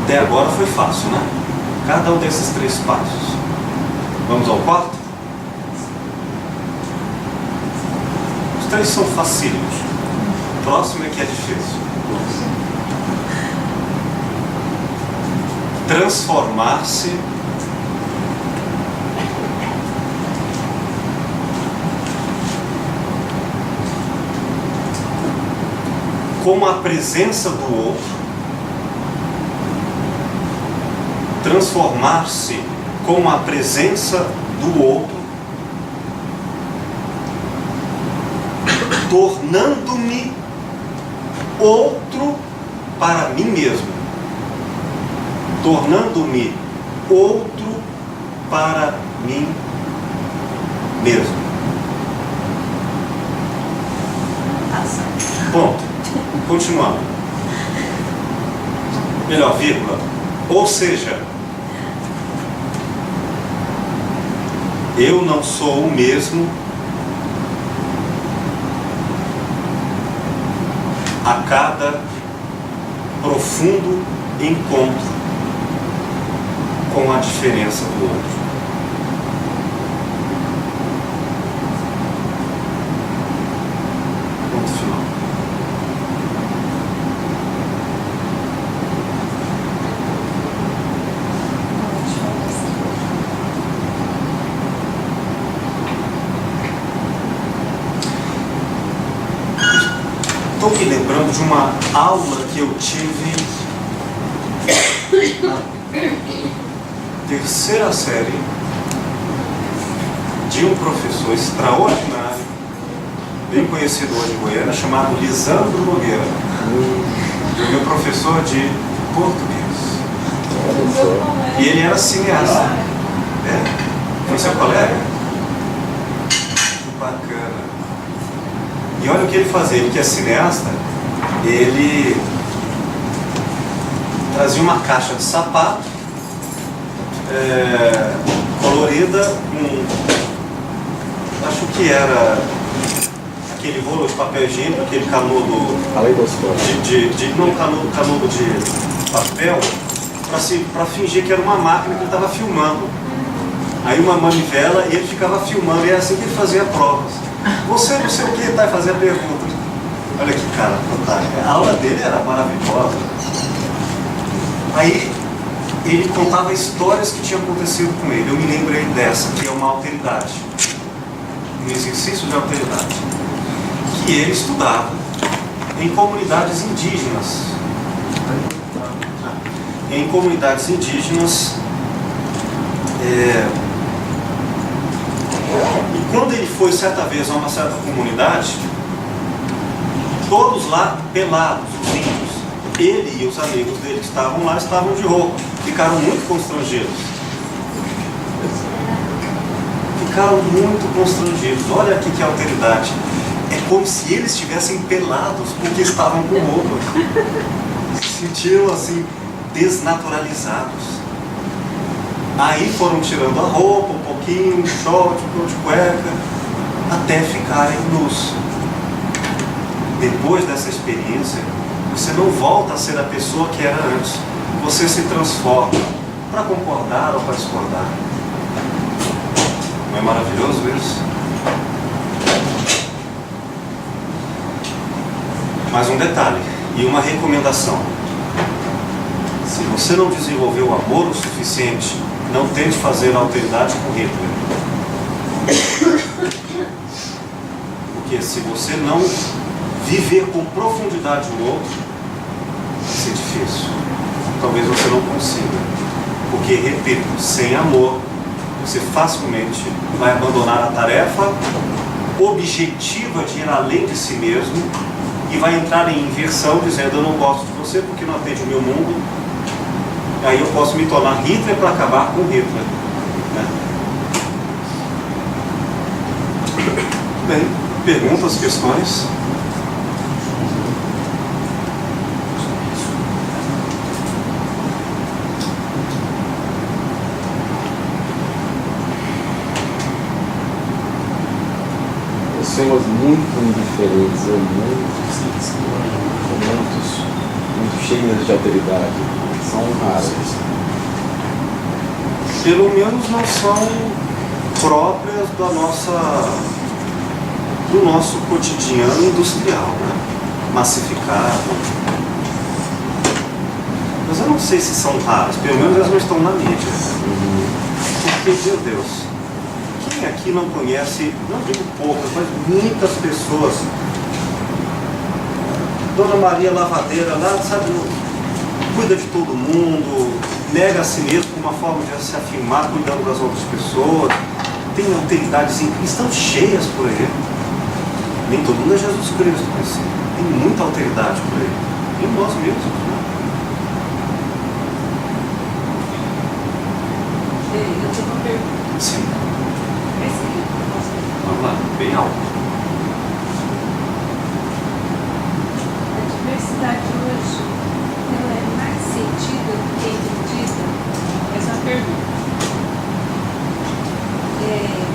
Até agora foi fácil, né? Cada um desses 3 passos. Vamos ao 4? Os 3 são facílimos. O próximo é que é difícil. Transformar-se com a presença do outro. Transformar-se com a presença do outro, tornando-me outro para mim mesmo. Tornando-me outro para mim mesmo. Ponto. Continuando. Melhor, vírgula. Ou seja, eu não sou o mesmo a cada profundo encontro com a diferença do outro. Ponto final. Estou me lembrando de uma aula que eu tive na terceira série de um professor extraordinário, bem conhecido hoje em Goiânia, chamado Lisandro Nogueira, meu professor de português. E ele era cineasta. Foi seu colega? Que bacana. E olha o que ele fazia, ele que é cineasta, ele trazia uma caixa de sapato colorida com, acho que era aquele rolo de papel higiênico, aquele canudo não canudo de papel, para fingir que era uma máquina que ele estava filmando. Aí uma manivela e ele ficava filmando, e é assim que ele fazia provas. Você não sei o que, vai fazer a pergunta. Olha que cara fantástico. A aula dele era maravilhosa. Aí ele contava histórias que tinham acontecido com ele. Eu me lembrei dessa, que é uma alteridade, um exercício de alteridade, que ele estudava em comunidades indígenas. Em comunidades indígenas, e quando ele foi certa vez a uma certa comunidade, todos lá pelados, os índios, ele e os amigos dele que estavam lá estavam de roupa, ficaram muito constrangidos. Ficaram muito constrangidos. Olha aqui que alteridade. É como se eles estivessem pelados porque estavam com roupa. Se sentiram assim, desnaturalizados. Aí foram tirando a roupa, um pouquinho, um short, um pouco de cueca, até ficarem nus. Depois dessa experiência, você não volta a ser a pessoa que era antes. Você se transforma para concordar ou para discordar. Não é maravilhoso isso? Mais um detalhe e uma recomendação. Se você não desenvolveu o amor o suficiente, não tente fazer alteridade com Hitler. Porque se você não viver com profundidade o outro, vai ser difícil. Talvez você não consiga. Porque, repito, sem amor, você facilmente vai abandonar a tarefa objetiva de ir além de si mesmo e vai entrar em inversão, dizendo: eu não gosto de você porque não atende o meu mundo. Aí eu posso me tornar Hitler para acabar com Hitler. Né? Bem, perguntas, questões? Pessoas muito indiferentes, muito cheias de alteridade, são raras. Pelo menos não são próprias do nosso cotidiano industrial, né? Massificado. Mas eu não sei se são raras, pelo menos elas não estão na mídia. Porque, meu Deus, quem aqui não conhece, não digo poucas, mas muitas pessoas? Dona Maria Lavadeira lá, sabe, cuida de todo mundo, nega a si mesmo como uma forma de se afirmar, cuidando das outras pessoas. Tem alteridades incríveis, estão cheias por aí. Nem todo mundo é Jesus Cristo, mas tem muita alteridade por aí. E nós mesmos, né? Eu tenho uma pergunta. Sim. Vamos lá, bem alto. A diversidade hoje, ela é mais sentida do que entendida? Essa é uma pergunta.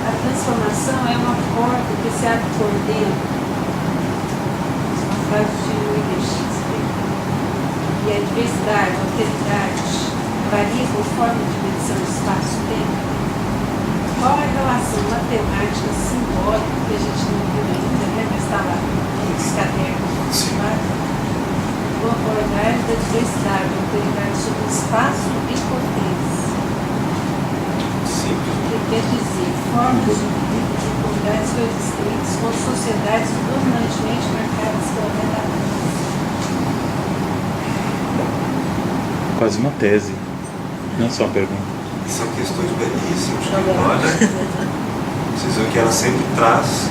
A transformação é uma porta que se abre por dentro. Uma frase de William Shakespeare. E a diversidade, a alteridade, varia conforme a dimensão do espaço-tempo. Qual a relação matemática simbólica que a gente não viu ainda, né? Mas está lá nos cadernos. O abordagem da diversidade, a autoridade sobre espaço e potência. Simples. O que quer dizer formas de vida de comunidades coexistentes com sociedades dominantemente marcadas pela metafísica. Quase uma tese, não só uma pergunta. São questões belíssimas. Olha, vocês veem que ela sempre traz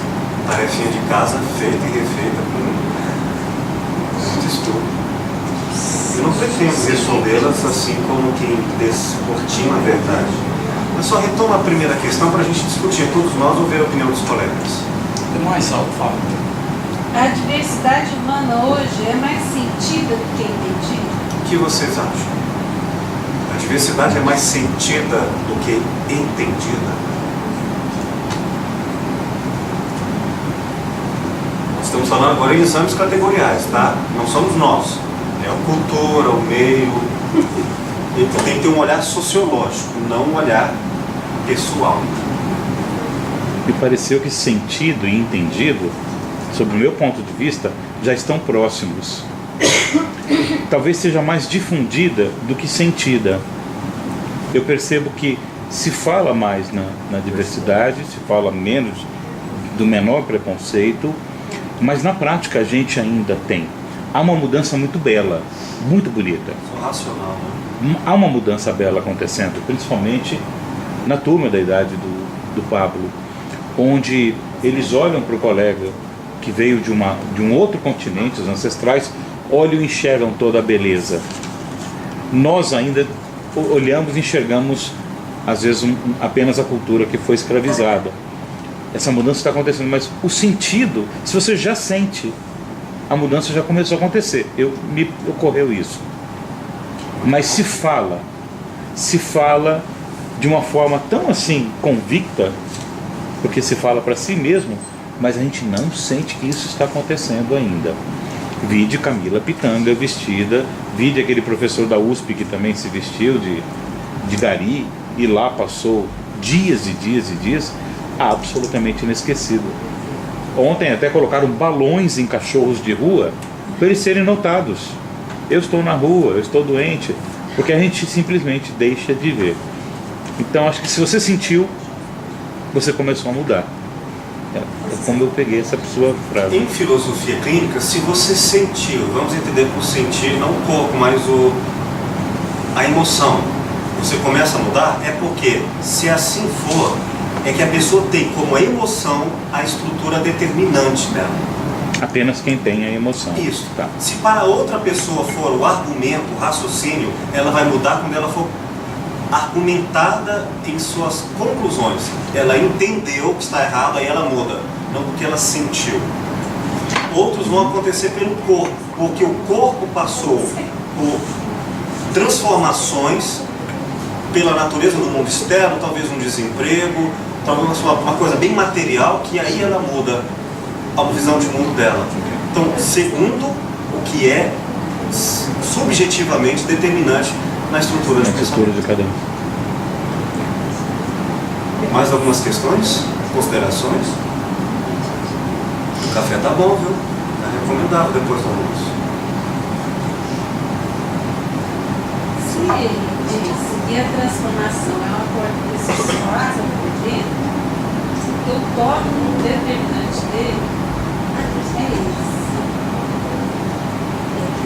tarefinha de casa feita e refeita com muito estudo. Eu não pretendo respondê-las assim como quem descortina a verdade. Eu só retomo a primeira questão para a gente discutir, todos nós, ouvir a opinião dos colegas. É mais alto, fala. A diversidade humana hoje é mais sentida do que entendida? O que vocês acham? A diversidade é mais sentida do que entendida? Nós estamos falando agora em exames categoriais, tá? Não somos nós. É a cultura, o meio. Ele tem que ter um olhar sociológico, não um olhar pessoal. Me pareceu que sentido e entendido, sob o meu ponto de vista, já estão próximos. Talvez seja mais difundida do que sentida. eu percebo que se fala mais na diversidade, se fala menos do menor preconceito, mas na prática a gente ainda tem. Há uma mudança muito bela, muito bonita. Racional, né? Há uma mudança bela acontecendo, principalmente na turma da idade do Pablo, onde eles olham para o colega que veio de um outro continente, os ancestrais, olham e enxergam toda a beleza. Nós ainda olhamos e enxergamos, às vezes, apenas a cultura que foi escravizada. Essa mudança está acontecendo, mas o sentido, se você já sente, a mudança já começou a acontecer. Me ocorreu isso. Mas se fala de uma forma tão assim convicta, porque se fala para si mesmo, mas a gente não sente que isso está acontecendo ainda. Vide Camila Pitanga vestida, vide aquele professor da USP que também se vestiu de gari e lá passou dias e dias e dias, absolutamente inesquecido. Ontem até colocaram balões em cachorros de rua para eles serem notados. Eu estou na rua, eu estou doente, porque a gente simplesmente deixa de ver. Então acho que se você sentiu, você começou a mudar. É como eu peguei essa sua frase. Em filosofia clínica, se você sentiu, vamos entender por sentir, não o corpo, mas a emoção, você começa a mudar, é porque, se assim for, é que a pessoa tem como emoção a estrutura determinante dela. Apenas quem tem a emoção. Isso. Tá. Se para outra pessoa for o argumento, o raciocínio, ela vai mudar quando ela for argumentada em suas conclusões. Ela entendeu que está errado, aí ela muda, não porque ela sentiu. Outros vão acontecer pelo corpo, porque o corpo passou por transformações pela natureza do mundo externo, talvez um desemprego, talvez uma coisa bem material, que aí ela muda a visão de mundo dela. Então, segundo o que é subjetivamente determinante na estrutura de pensamento. De cada um. Mais algumas questões? Considerações? O café tá bom, viu? É recomendável depois do almoço. Se ele diz que a transformação é uma porta que se passa por dentro, o tópico determinante dele é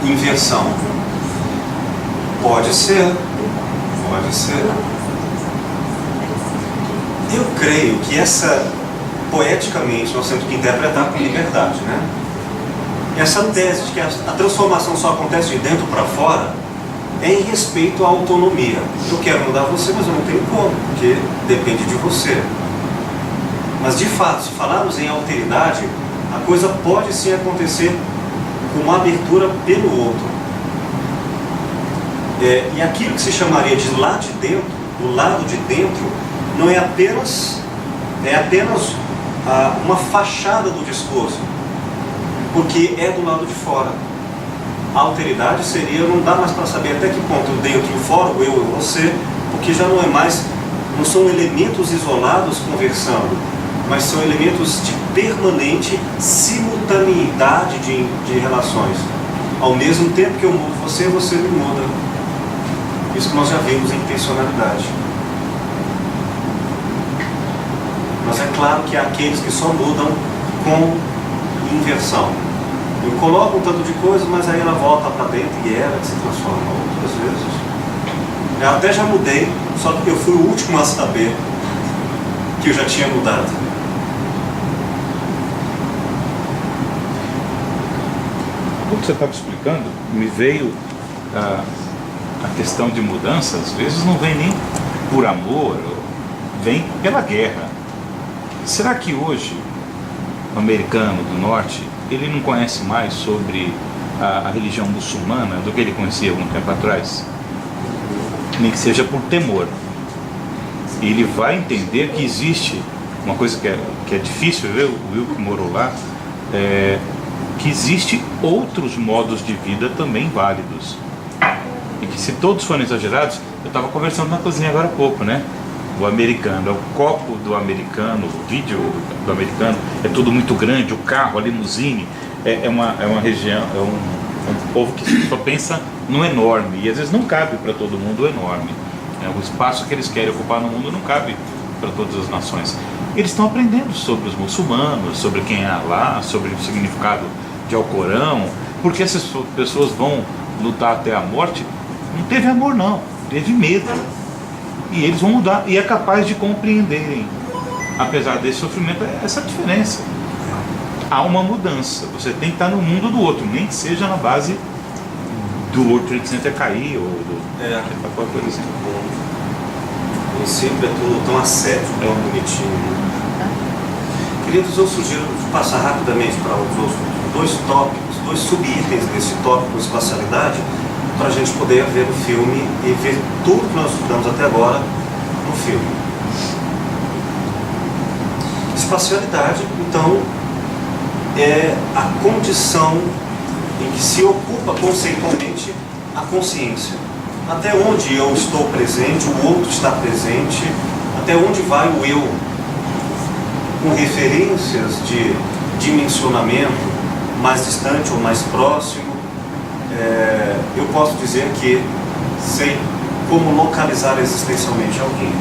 esse. Inversão. Pode ser. Pode ser. Eu creio que poeticamente, nós temos que interpretar com liberdade, né? Essa tese de que a transformação só acontece de dentro para fora é em respeito à autonomia. Eu quero mudar você, mas eu não tenho como, porque depende de você. Mas, de fato, se falarmos em alteridade, a coisa pode sim acontecer com uma abertura pelo outro. E aquilo que se chamaria de lá de dentro, do lado de dentro, não é apenas uma fachada do discurso, porque é do lado de fora. A alteridade seria não dá mais para saber até que ponto o dentro e o fora, o eu e você, porque já não são elementos isolados conversando, mas são elementos de permanente simultaneidade de relações. Ao mesmo tempo que eu mudo você, você me muda. Isso que nós já vimos em intencionalidade. Mas é claro que há aqueles que só mudam com inversão. Eu coloco um tanto de coisa, mas aí ela volta para dentro e ela que se transforma. Outras vezes eu até já mudei, só que eu fui o último a saber que eu já tinha mudado. Quando você estava explicando, me veio a questão de mudança. Às vezes não vem nem por amor, vem pela guerra. Será que hoje o americano do norte, ele não conhece mais sobre a religião muçulmana do que ele conhecia algum tempo atrás? Nem que seja por temor. Ele vai entender que existe uma coisa que é difícil, o Will que morou lá, que existe outros modos de vida também válidos. E que se todos forem exagerados, eu estava conversando na cozinha agora há pouco, né? O americano, o copo do americano, o vídeo do americano, é tudo muito grande, o carro, a limusine, é uma região, é um povo que só pensa no enorme, e às vezes não cabe para todo mundo o enorme. O espaço que eles querem ocupar no mundo não cabe para todas as nações. Eles estão aprendendo sobre os muçulmanos, sobre quem é Allah, sobre o significado de Alcorão, porque essas pessoas vão lutar até a morte. Não teve amor não, teve medo. E eles vão mudar, e é capaz de compreenderem, apesar desse sofrimento, essa diferença. Há uma mudança, você tem que estar no mundo do outro, nem que seja na base do World Trade Center cair, ou qualquer coisa assim. Nem sempre é tudo tão a sério, tão bonitinho. Queridos, eu sugiro passar rapidamente para os dois tópicos, dois subitens desse tópico, espacialidade, para a gente poder ver o filme e ver tudo que nós estudamos até agora no filme. Espacialidade, então, é a condição em que se ocupa conceitualmente a consciência. Até onde eu estou presente, o outro está presente, até onde vai o eu, com referências de dimensionamento mais distante ou mais próximo. Eu posso dizer que sei como localizar existencialmente alguém.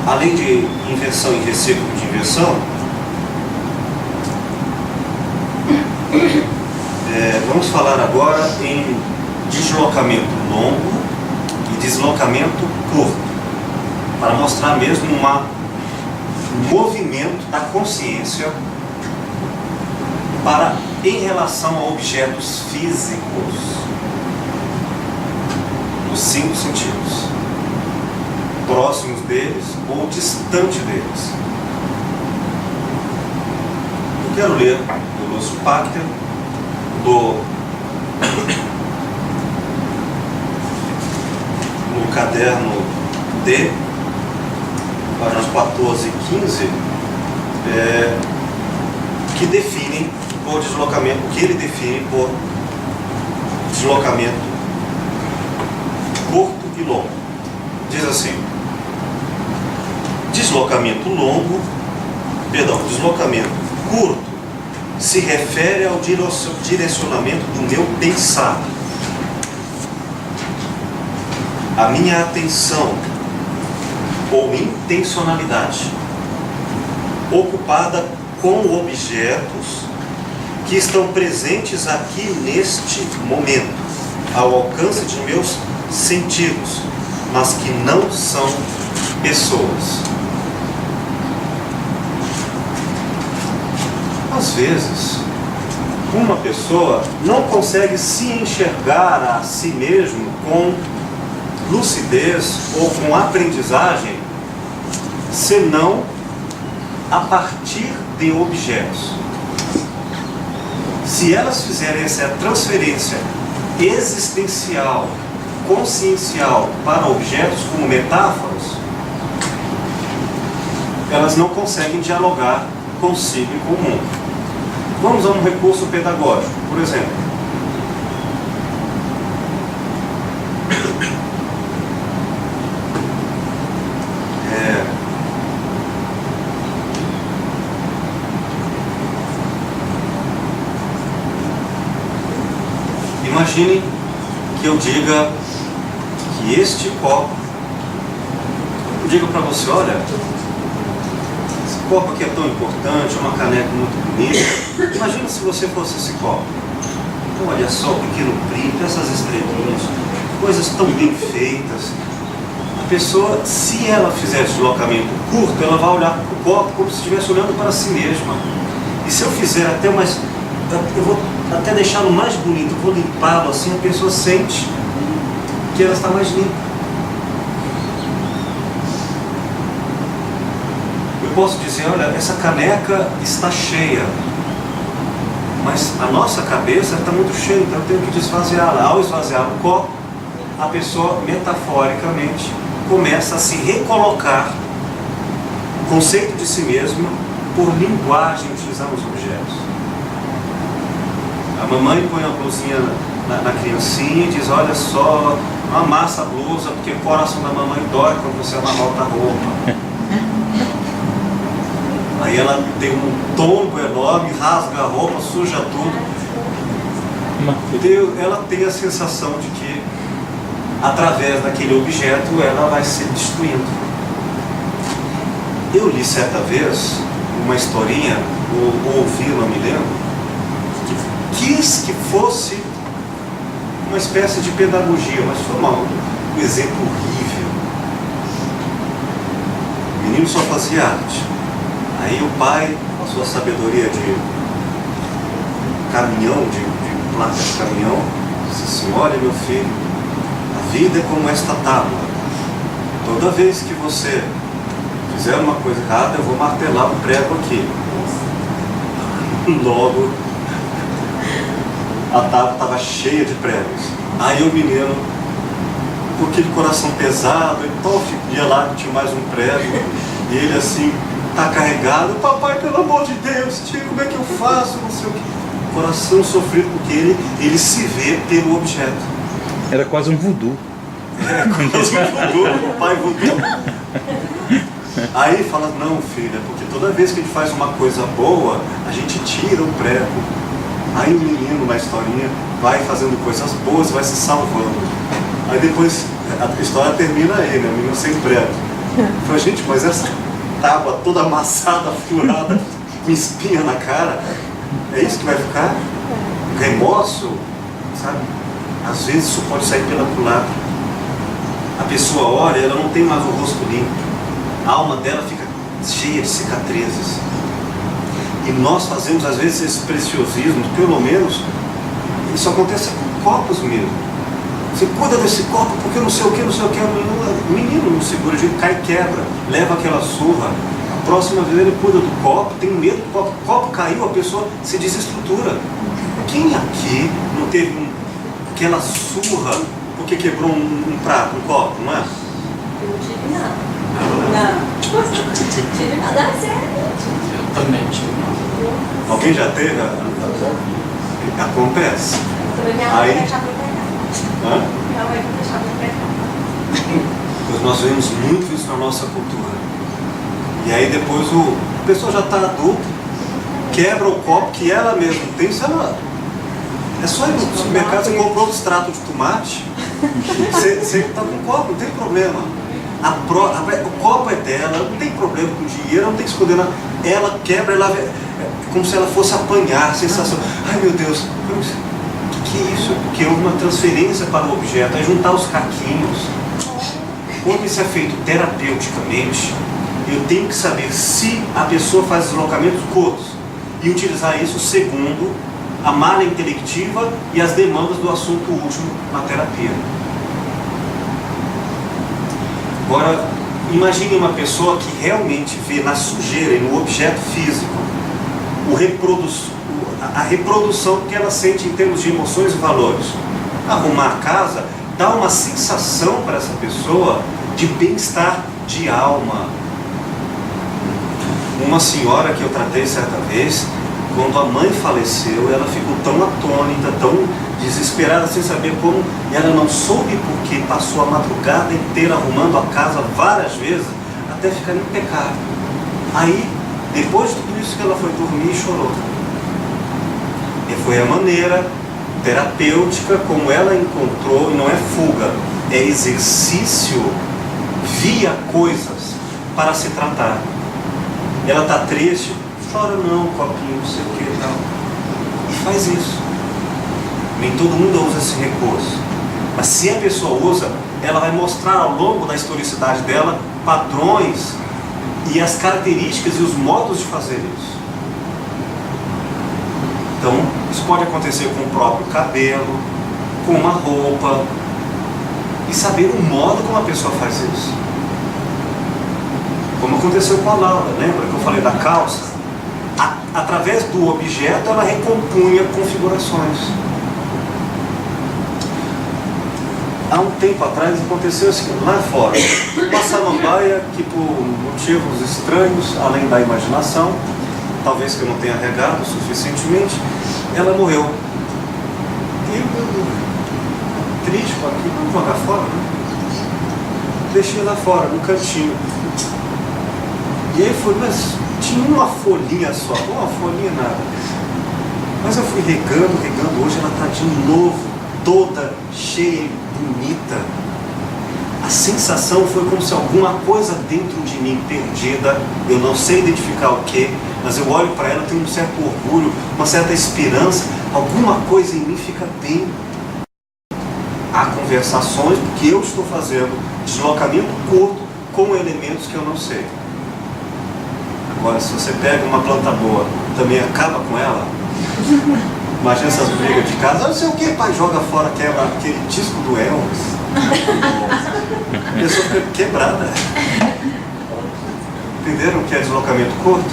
Além de inversão em versículo de inversão, vamos falar agora em deslocamento longo e deslocamento curto, para mostrar mesmo um movimento da consciência em relação a objetos físicos, nos 5 sentidos, próximos deles ou distante deles. Eu quero ler do Lúcio Pachter, no caderno D, páginas 14 e 15, que definem por deslocamento, o que ele define por deslocamento curto e longo. Diz assim: deslocamento curto se refere ao direcionamento do meu pensar, a minha atenção ou intencionalidade, ocupada com objetos que estão presentes aqui neste momento, ao alcance de meus sentidos, mas que não são pessoas. Às vezes, uma pessoa não consegue se enxergar a si mesmo com lucidez ou com aprendizagem, senão a partir de objetos. Se elas fizerem essa transferência existencial, consciencial para objetos como metáforas, elas não conseguem dialogar consigo e com o mundo. Vamos a um recurso pedagógico, por exemplo. Imagine que eu diga que este copo, eu digo para você, olha, esse copo aqui é tão importante, é uma caneca muito bonita. Imagina se você fosse esse copo. Olha só o pequeno brilho, essas estrelinhas, coisas tão bem feitas. A pessoa, se ela fizer deslocamento curto, ela vai olhar para o copo como se estivesse olhando para si mesma. E se eu fizer até mais, eu vou até deixá-lo mais bonito, vou limpá-lo assim, a pessoa sente que ela está mais limpa. Eu posso dizer, olha, essa caneca está cheia, mas a nossa cabeça está muito cheia, então eu tenho que desvaziá-la. Ao esvaziar o copo, a pessoa metaforicamente começa a se recolocar o conceito de si mesma por linguagem, utilizando os objetos. A mamãe põe a blusinha na criancinha e diz, olha só, não amassa a blusa porque o coração da mamãe dói quando você amarra outra roupa. Aí ela tem um tombo enorme, rasga a roupa, suja tudo. Ela tem a sensação de que através daquele objeto, ela vai se destruindo. Eu li certa vez uma historinha, ou ouvi, não me lembro, que quis que fosse uma espécie de pedagogia, mas foi um exemplo horrível. O menino só fazia arte. Aí o pai, com a sua sabedoria de caminhão, de placa de caminhão, disse assim: olha, meu filho, a vida é como esta tábua. Toda vez que você fizer uma coisa errada, eu vou martelar um prego aqui. Logo, a tábua estava cheia de pregos. Aí o menino, com aquele coração pesado, então ia lá que tinha mais um prego, e ele assim, está carregado: papai, pelo amor de Deus, tio, como é que eu faço? Não sei o que. Coração sofrido, porque ele se vê pelo objeto. Era quase um voodoo. Quase um voodoo, o pai voodoo. Aí fala: não, filha, porque toda vez que a gente faz uma coisa boa, a gente tira o prego. Aí o menino, na historinha, vai fazendo coisas boas, vai se salvando. Aí depois a história termina aí, né? O menino sem prego. Fala: gente, mas essa tábua toda amassada, furada, com espinha na cara, é isso que vai ficar? Remorso, sabe? Às vezes isso pode sair pela culatra. A pessoa olha, ela não tem mais o rosto limpo. A alma dela fica cheia de cicatrizes. E nós fazemos às vezes esse preciosismo, pelo menos isso acontece com copos mesmo. Você cuida desse copo porque não sei o que, não sei o que. O menino não segura, de cai e quebra, leva aquela surra. A próxima vez ele cuida do copo, tem medo do copo. O copo caiu, a pessoa se desestrutura. Quem aqui não teve aquela surra porque quebrou um prato, um copo, não é? Eu não tive nada. Não. Tive nada sério. Eu também tive. Alguém já teve? Acontece. Também minha mãe Aí- deixava eu pegar. Hã? Minha mãe não deixava eu pegar. Pois nós vemos muito isso na nossa cultura. E aí depois a pessoa já está adulta, quebra o copo que ela mesma tem, sei lá. É só ir no supermercado, você comprou um extrato de tomate, você está com copo, não tem problema. O copo é dela, não tem problema com dinheiro, não tem que esconder nada. Ela quebra, ela é como se ela fosse apanhar, a sensação: ai meu Deus, o que é isso? Porque houve uma transferência para o objeto, é juntar os caquinhos. Quando isso é feito terapeuticamente, eu tenho que saber se a pessoa faz deslocamentos curtos e utilizar isso segundo a malha intelectiva e as demandas do assunto último na terapia. Agora, imagine uma pessoa que realmente vê na sujeira e no objeto físico a reprodução que ela sente em termos de emoções e valores. Arrumar a casa dá uma sensação para essa pessoa de bem-estar de alma. Uma senhora que eu tratei certa vez, quando a mãe faleceu, ela ficou tão atônita, tão desesperada, sem saber como, e ela não soube porque passou a madrugada inteira arrumando a casa várias vezes, até ficar impecável. Aí, depois de tudo isso, que ela foi dormir e chorou. E foi a maneira terapêutica como ela encontrou, e não é fuga, é exercício via coisas para se tratar. Ela está triste, chora não, copinho, não sei o que e tal. E faz isso. Nem todo mundo usa esse recurso. Mas se a pessoa usa, ela vai mostrar ao longo da historicidade dela padrões e as características e os modos de fazer isso. Então, isso pode acontecer com o próprio cabelo, com uma roupa, e saber o modo como a pessoa faz isso. Como aconteceu com a Laura, lembra que eu falei da calça? Através do objeto ela recompunha configurações. Há um tempo atrás aconteceu assim, lá fora, uma samambaia que por motivos estranhos, além da imaginação, talvez que eu não tenha regado suficientemente, ela morreu. E eu, triste com aquilo, vamos jogar fora, né? Deixei lá fora, no cantinho. E aí foi, mas tinha uma folhinha só, uma folhinha nada. Mas eu fui regando, hoje ela está de novo, toda cheia, bonita. A sensação foi como se alguma coisa dentro de mim perdida, eu não sei identificar o que, mas eu olho para ela, tenho um certo orgulho, uma certa esperança, alguma coisa em mim fica bem. Há conversações que eu estou fazendo, deslocamento curto com elementos que eu não sei. Agora, se você pega uma planta boa, também acaba com ela. Imagina essas brigas de casa, não sei o que, pai, joga fora, quebra aquele disco do Elvis. A pessoa fica quebrada. Entenderam o que é deslocamento curto?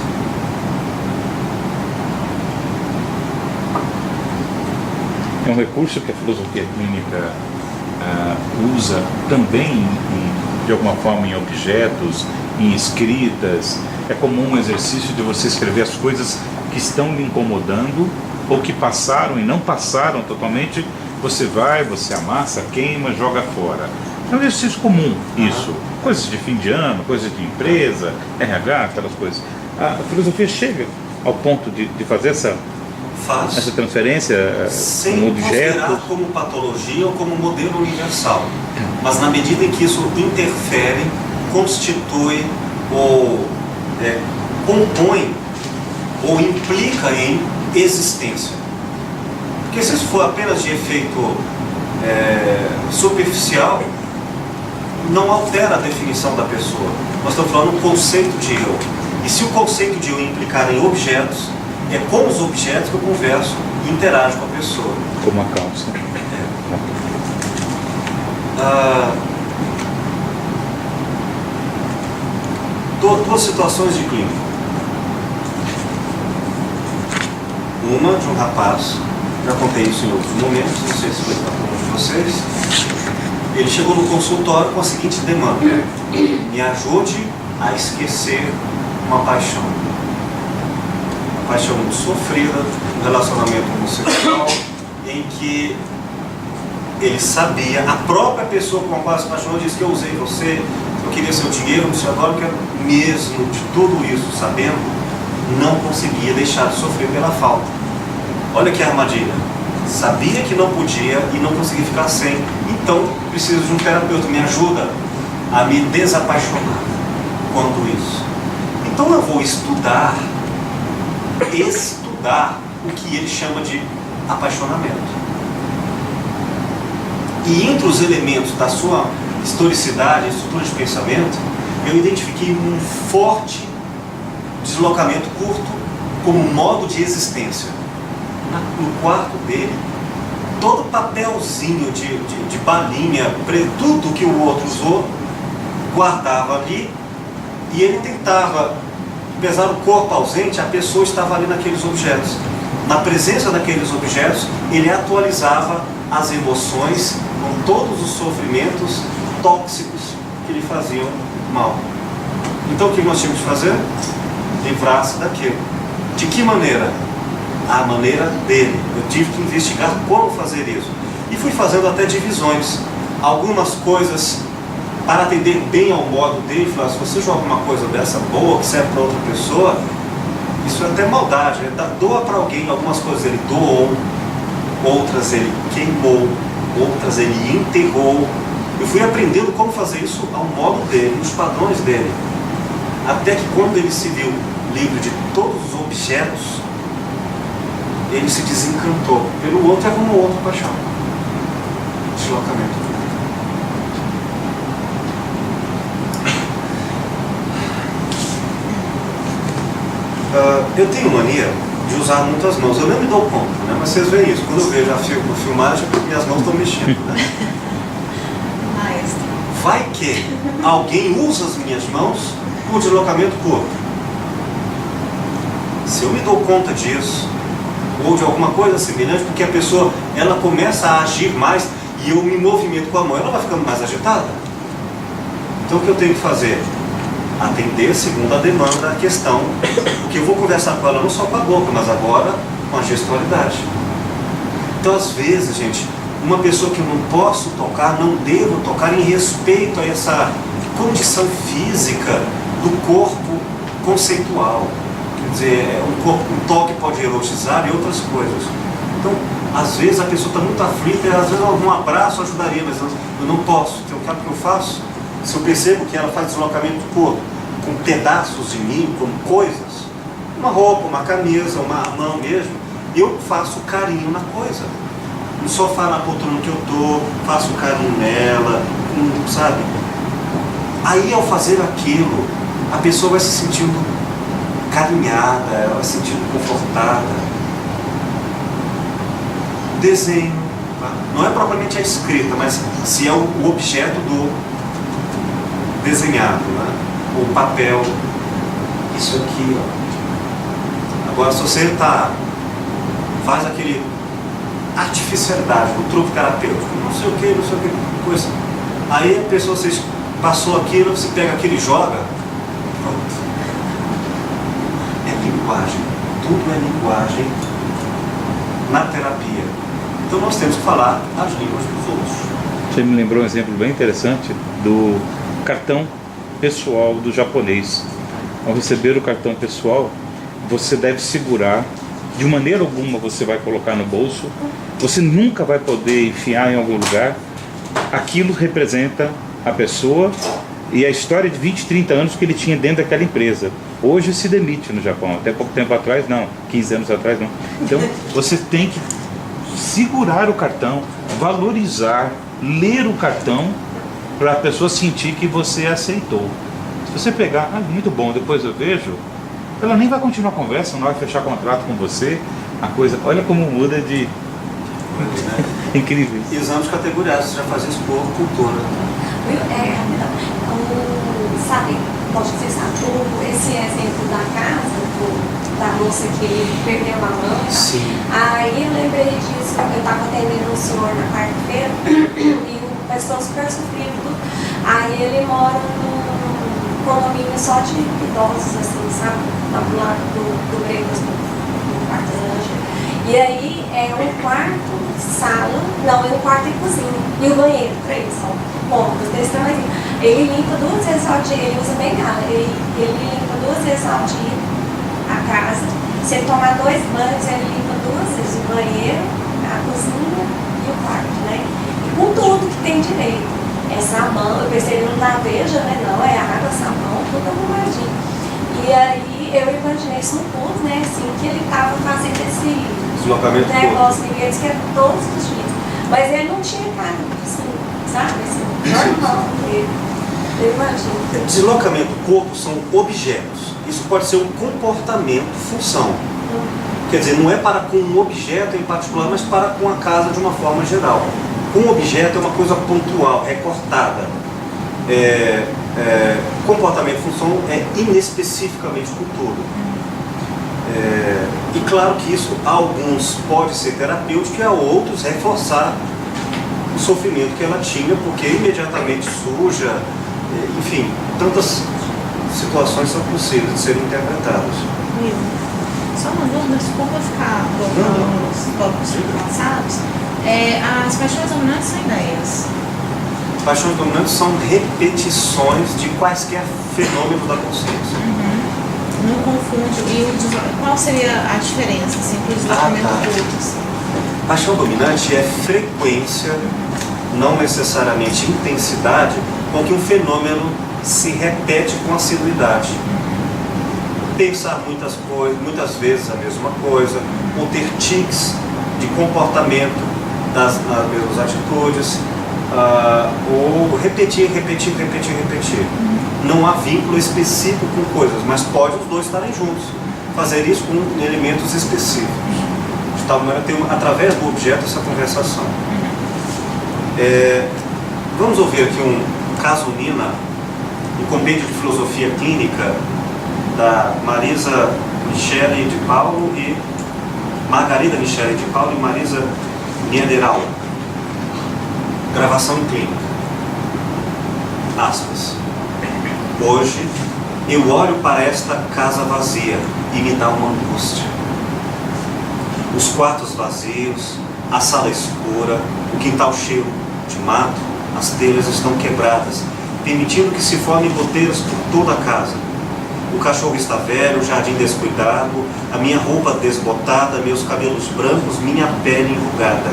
É um recurso que a filosofia clínica usa também, de alguma forma, em objetos, em escritas. É comum um exercício de você escrever as coisas que estão lhe incomodando ou que passaram e não passaram totalmente. Você vai, você amassa, queima, joga fora. É um exercício comum isso. Coisas de fim de ano, coisas de empresa, RH, aquelas coisas. A filosofia chega ao ponto de fazer essa transferência sem como objeto. Considerar como patologia ou como modelo universal. Mas na medida em que isso interfere, constitui ou compõe ou implica em existência. Porque se isso for apenas de efeito superficial, não altera a definição da pessoa. Nós estamos falando do conceito de eu. E se o conceito de eu implicar em objetos, é com os objetos que eu converso e interajo com a pessoa. Como a calça. Duas situações de clínica. Uma de um rapaz, já contei isso em outros momentos, não sei se foi para alguns de vocês. Ele chegou no consultório com a seguinte demanda: me ajude a esquecer uma paixão. Uma paixão muito sofrida, um relacionamento homossexual, em que ele sabia, a própria pessoa com a qual se apaixonou disse que eu usei você, eu queria seu dinheiro, mas agora eu quero mesmo de tudo isso, sabendo, não conseguia deixar de sofrer pela falta. Olha que armadilha. Sabia que não podia e não conseguia ficar sem. Então, preciso de um terapeuta. Me ajuda a me desapaixonar quanto isso. Então eu vou estudar o que ele chama de apaixonamento. E entre os elementos da sua historicidade, estrutura de pensamento, eu identifiquei um forte deslocamento curto como modo de existência. No quarto dele, todo papelzinho de balinha, tudo que o outro usou, guardava ali, e ele tentava, apesar do corpo ausente, a pessoa estava ali naqueles objetos. Na presença daqueles objetos, ele atualizava as emoções com todos os sofrimentos tóxicos que lhe faziam mal. Então o que nós tínhamos que fazer? Livrar-se daquilo. De que maneira? A maneira dele. Eu tive que investigar como fazer isso. E fui fazendo até divisões. Algumas coisas para atender bem ao modo dele. Falar, se você joga uma coisa dessa boa, que serve para outra pessoa, isso é até maldade. Doa para alguém. Algumas coisas ele doou, outras ele queimou, outras ele enterrou. Eu fui aprendendo como fazer isso ao modo dele, nos padrões dele. Até que quando ele se viu livre de todos os objetos, ele se desencantou pelo outro e arrumou outra paixão. Deslocamento. Eu tenho mania de usar muitas mãos. Eu nem me dou conta, né? Mas vocês veem isso. Quando eu vejo a filmagem, minhas mãos estão mexendo, né? Vai que alguém usa as minhas mãos por deslocamento curto. Se eu me dou conta disso, ou de alguma coisa semelhante, porque a pessoa ela começa a agir mais e eu me movimento com a mão, ela vai ficando mais agitada. Então o que eu tenho que fazer? Atender segundo a demanda a questão, porque eu vou conversar com ela não só com a boca, mas agora com a gestualidade. Então às vezes, gente, uma pessoa que eu não posso tocar, não devo tocar em respeito a essa condição física do corpo conceitual. Quer dizer, um toque pode erotizar e outras coisas. Então, Às vezes a pessoa está muito aflita e às vezes algum abraço ajudaria, mas eu não posso. Então, o que eu faço? Se eu percebo que ela faz deslocamento do corpo com pedaços de mim, com coisas, uma roupa, uma camisa, uma mão mesmo, eu faço carinho na coisa. No sofá, na poltrona que eu estou, faço carinho nela, sabe? Aí ao fazer aquilo, a pessoa vai se sentindo carinhada, ela vai se sentindo confortada. Desenho, tá? Não é propriamente a escrita, mas se é o objeto do desenhado, né? O papel, isso aqui, ó. Agora, se você faz aquele artificialidade, o truque terapêutico, não sei o que, coisa. Aí a pessoa, você passou aquilo, você pega aquilo e joga, pronto. É linguagem, tudo é linguagem na terapia. Então nós temos que falar as línguas dos outros. Você me lembrou um exemplo bem interessante do cartão pessoal do japonês. Ao receber o cartão pessoal, você deve segurar, de maneira alguma você vai colocar no bolso, você nunca vai poder enfiar em algum lugar. Aquilo representa a pessoa e a história de 20, 30 anos que ele tinha dentro daquela empresa. Hoje se demite no Japão, até pouco tempo atrás não, 15 anos atrás não. Então você tem que segurar o cartão, valorizar, ler o cartão para a pessoa sentir que você aceitou. Se você pegar, muito bom, depois eu vejo, ela nem vai continuar a conversa, não vai fechar contrato com você, a coisa, olha como muda de... Incrível. E usamos categorias, você já fazia isso por cultura. Sabe, posso dizer, esse exemplo da casa, da moça que perdeu a mão. Sim. Aí eu lembrei disso, eu estava atendendo um senhor na quarta-feira e uma pessoa super sofrida. Aí ele mora num condomínio só de idosos, assim, sabe? Lá do lado do Bregas, no quarto da. E aí é um quarto, sala, não, é um quarto e cozinha. E o banheiro, 3 só, pontos, desse tamanho. Ele limpa 2 vezes ao dia, ele usa bengala, ele limpa 2 vezes ao dia a casa. Se ele tomar 2 banhos, ele limpa 2 vezes o banheiro, a cozinha e o quarto, né? E com tudo que tem direito. É sabão, eu pensei, ele não laveja, né? Não, é água, sabão, tudo arrumadinho. E aí eu imaginei isso no curso, né? Assim, que ele estava fazendo esse deslocamento negócio que eles querem todos os dias. Mas ele não tinha cara, assim, sabe? Assim, normal dele. Eu imagino. Deslocamento do corpo são objetos. Isso pode ser um comportamento, função. Quer dizer, não é para com um objeto em particular, mas para com a casa de uma forma geral. Um objeto é uma coisa pontual, recortada. Comportamento, função é inespecificamente com tudo. E claro que isso, a alguns pode ser terapêutico e a outros reforçar o sofrimento que ela tinha, porque imediatamente suja, enfim, tantas situações são possíveis de serem interpretadas. Só uma dúvida, desculpa ficar voltando nos tópicos passados. As paixões dominantes são ideias. Paixões dominantes são repetições de quaisquer fenômenos da consciência. Não confunde. Qual seria a diferença assim, para o deslocamento oculto? Paixão dominante é frequência, não necessariamente intensidade, com que um fenômeno se repete com assiduidade. Pensar muitas vezes a mesma coisa, ou ter tiques de comportamento das mesmas atitudes, ou repetir. Não há vínculo específico com coisas, mas pode os dois estarem juntos. Fazer isso com elementos específicos. De tal maneira ter, através do objeto, essa conversação. Vamos ouvir aqui um caso Nina, um compêndio de filosofia clínica da Marisa Michele de Paulo e Margarida Michele de Paulo e Marisa Niederau. Gravação em clínica. Aspas. Hoje eu olho para esta casa vazia e me dá uma angústia. Os quartos vazios, a sala escura, o quintal cheio de mato, as telhas estão quebradas, permitindo que se formem goteiras por toda a casa. o cachorro está velho, o jardim descuidado, a minha roupa desbotada, meus cabelos brancos, minha pele enrugada.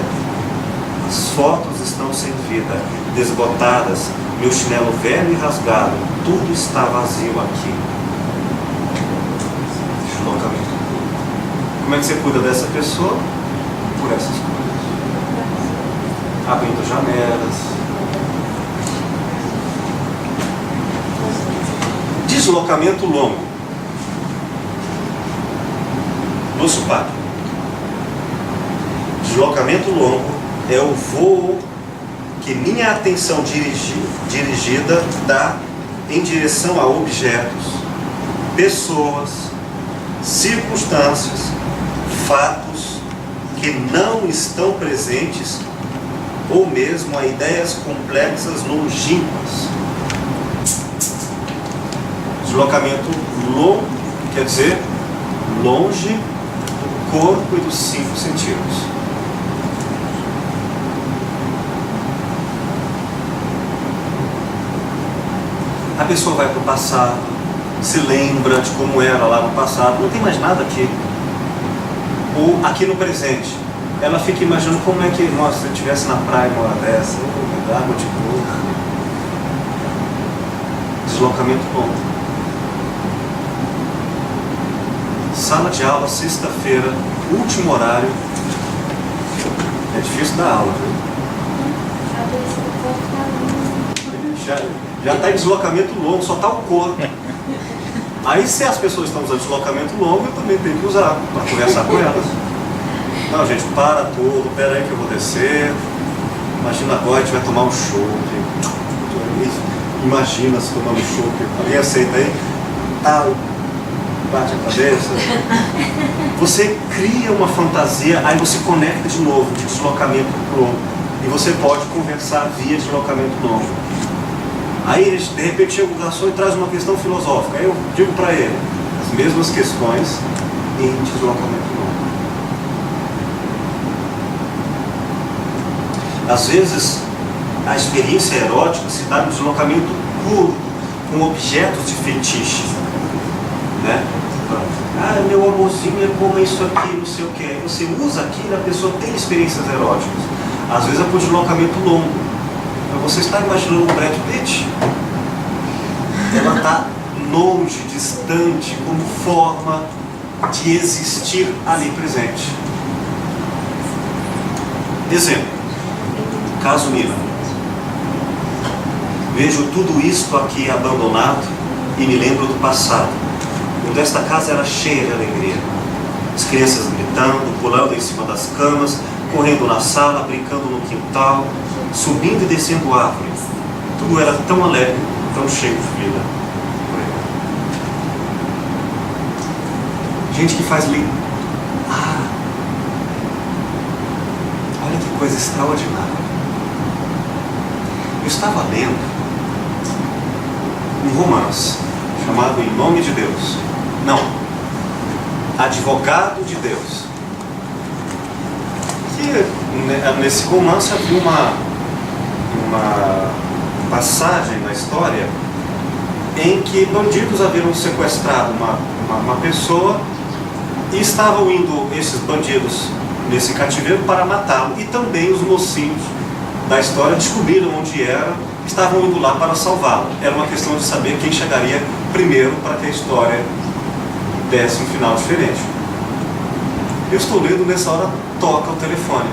As fotos estão sem vida, desbotadas, meu chinelo velho e rasgado, tudo está vazio aqui. Deslocamento. Como é que você cuida dessa pessoa? Por essas coisas. Abrindo janelas. Deslocamento longo. Lúcio Pato. Deslocamento longo é o voo que minha atenção dirigida dá em direção a objetos, pessoas, circunstâncias, fatos que não estão presentes ou mesmo a ideias complexas longínquas. Deslocamento longo quer dizer longe do corpo e dos 5 sentidos. A pessoa vai para o passado, se lembra de como era lá no passado, não tem mais nada aqui. Ou aqui no presente, ela fica imaginando como é que, nossa, se eu estivesse na praia uma hora dessa, água de boa. Deslocamento longo. Sala de aula, sexta-feira, último horário. É difícil dar aula, viu? Já está em deslocamento longo, só está o corpo. Aí se as pessoas estão usando deslocamento longo, eu também tenho que usar para conversar com elas. Não, gente, para tudo, pera aí que eu vou descer. Imagina agora a gente vai tomar um chopp. Imagina se tomando um chopp. Alguém aceita aí? Tal. Bate a cabeça. Você cria uma fantasia, aí você conecta de novo de deslocamento longo. E você pode conversar via deslocamento longo. Aí, de repente, chega o garçom e traz uma questão filosófica. Aí eu digo para ele as mesmas questões em deslocamento longo. Às vezes, a experiência erótica se dá no deslocamento curto, com objetos de fetiche. Né? Ah, meu amorzinho é como isso aqui, não sei o que. Aí você usa aquilo e a pessoa tem experiências eróticas. Às vezes é por deslocamento longo. Você está imaginando um Brad Pitt? Ela está longe, distante, como forma de existir ali presente. Exemplo, caso Mila. Vejo tudo isto aqui abandonado e me lembro do passado, quando esta casa era cheia de alegria. As crianças gritando, pulando em cima das camas, correndo na sala, brincando no quintal, subindo e descendo árvores. Tudo era tão alegre, tão cheio de vida. Gente que faz lindo. Olha que coisa extraordinária. Eu estava lendo um romance chamado Em Nome de Deus. Não, Advogado de Deus. Que nesse romance havia uma passagem na história em que bandidos haviam sequestrado uma pessoa e estavam indo esses bandidos nesse cativeiro para matá-lo, e também os mocinhos da história descobriram onde era, estavam indo lá para salvá-lo. Era uma questão de saber quem chegaria primeiro para que a história desse um final diferente. Eu estou lendo, nessa hora toca o telefone.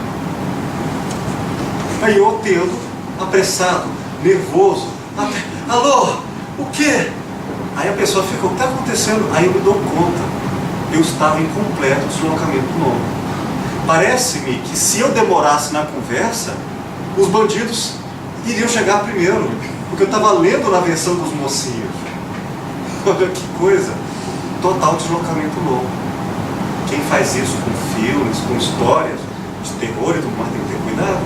Aí eu atendo, apressado, nervoso. Alô, o quê? Aí a pessoa fica, o que está acontecendo? Aí eu me dou conta. Eu estava em completo deslocamento longo. Parece-me que se eu demorasse na conversa, os bandidos iriam chegar primeiro, porque eu estava lendo na versão dos mocinhos. Olha que coisa. Total deslocamento longo. Quem faz isso com filmes, com histórias de terror e tudo mais, tem que ter cuidado.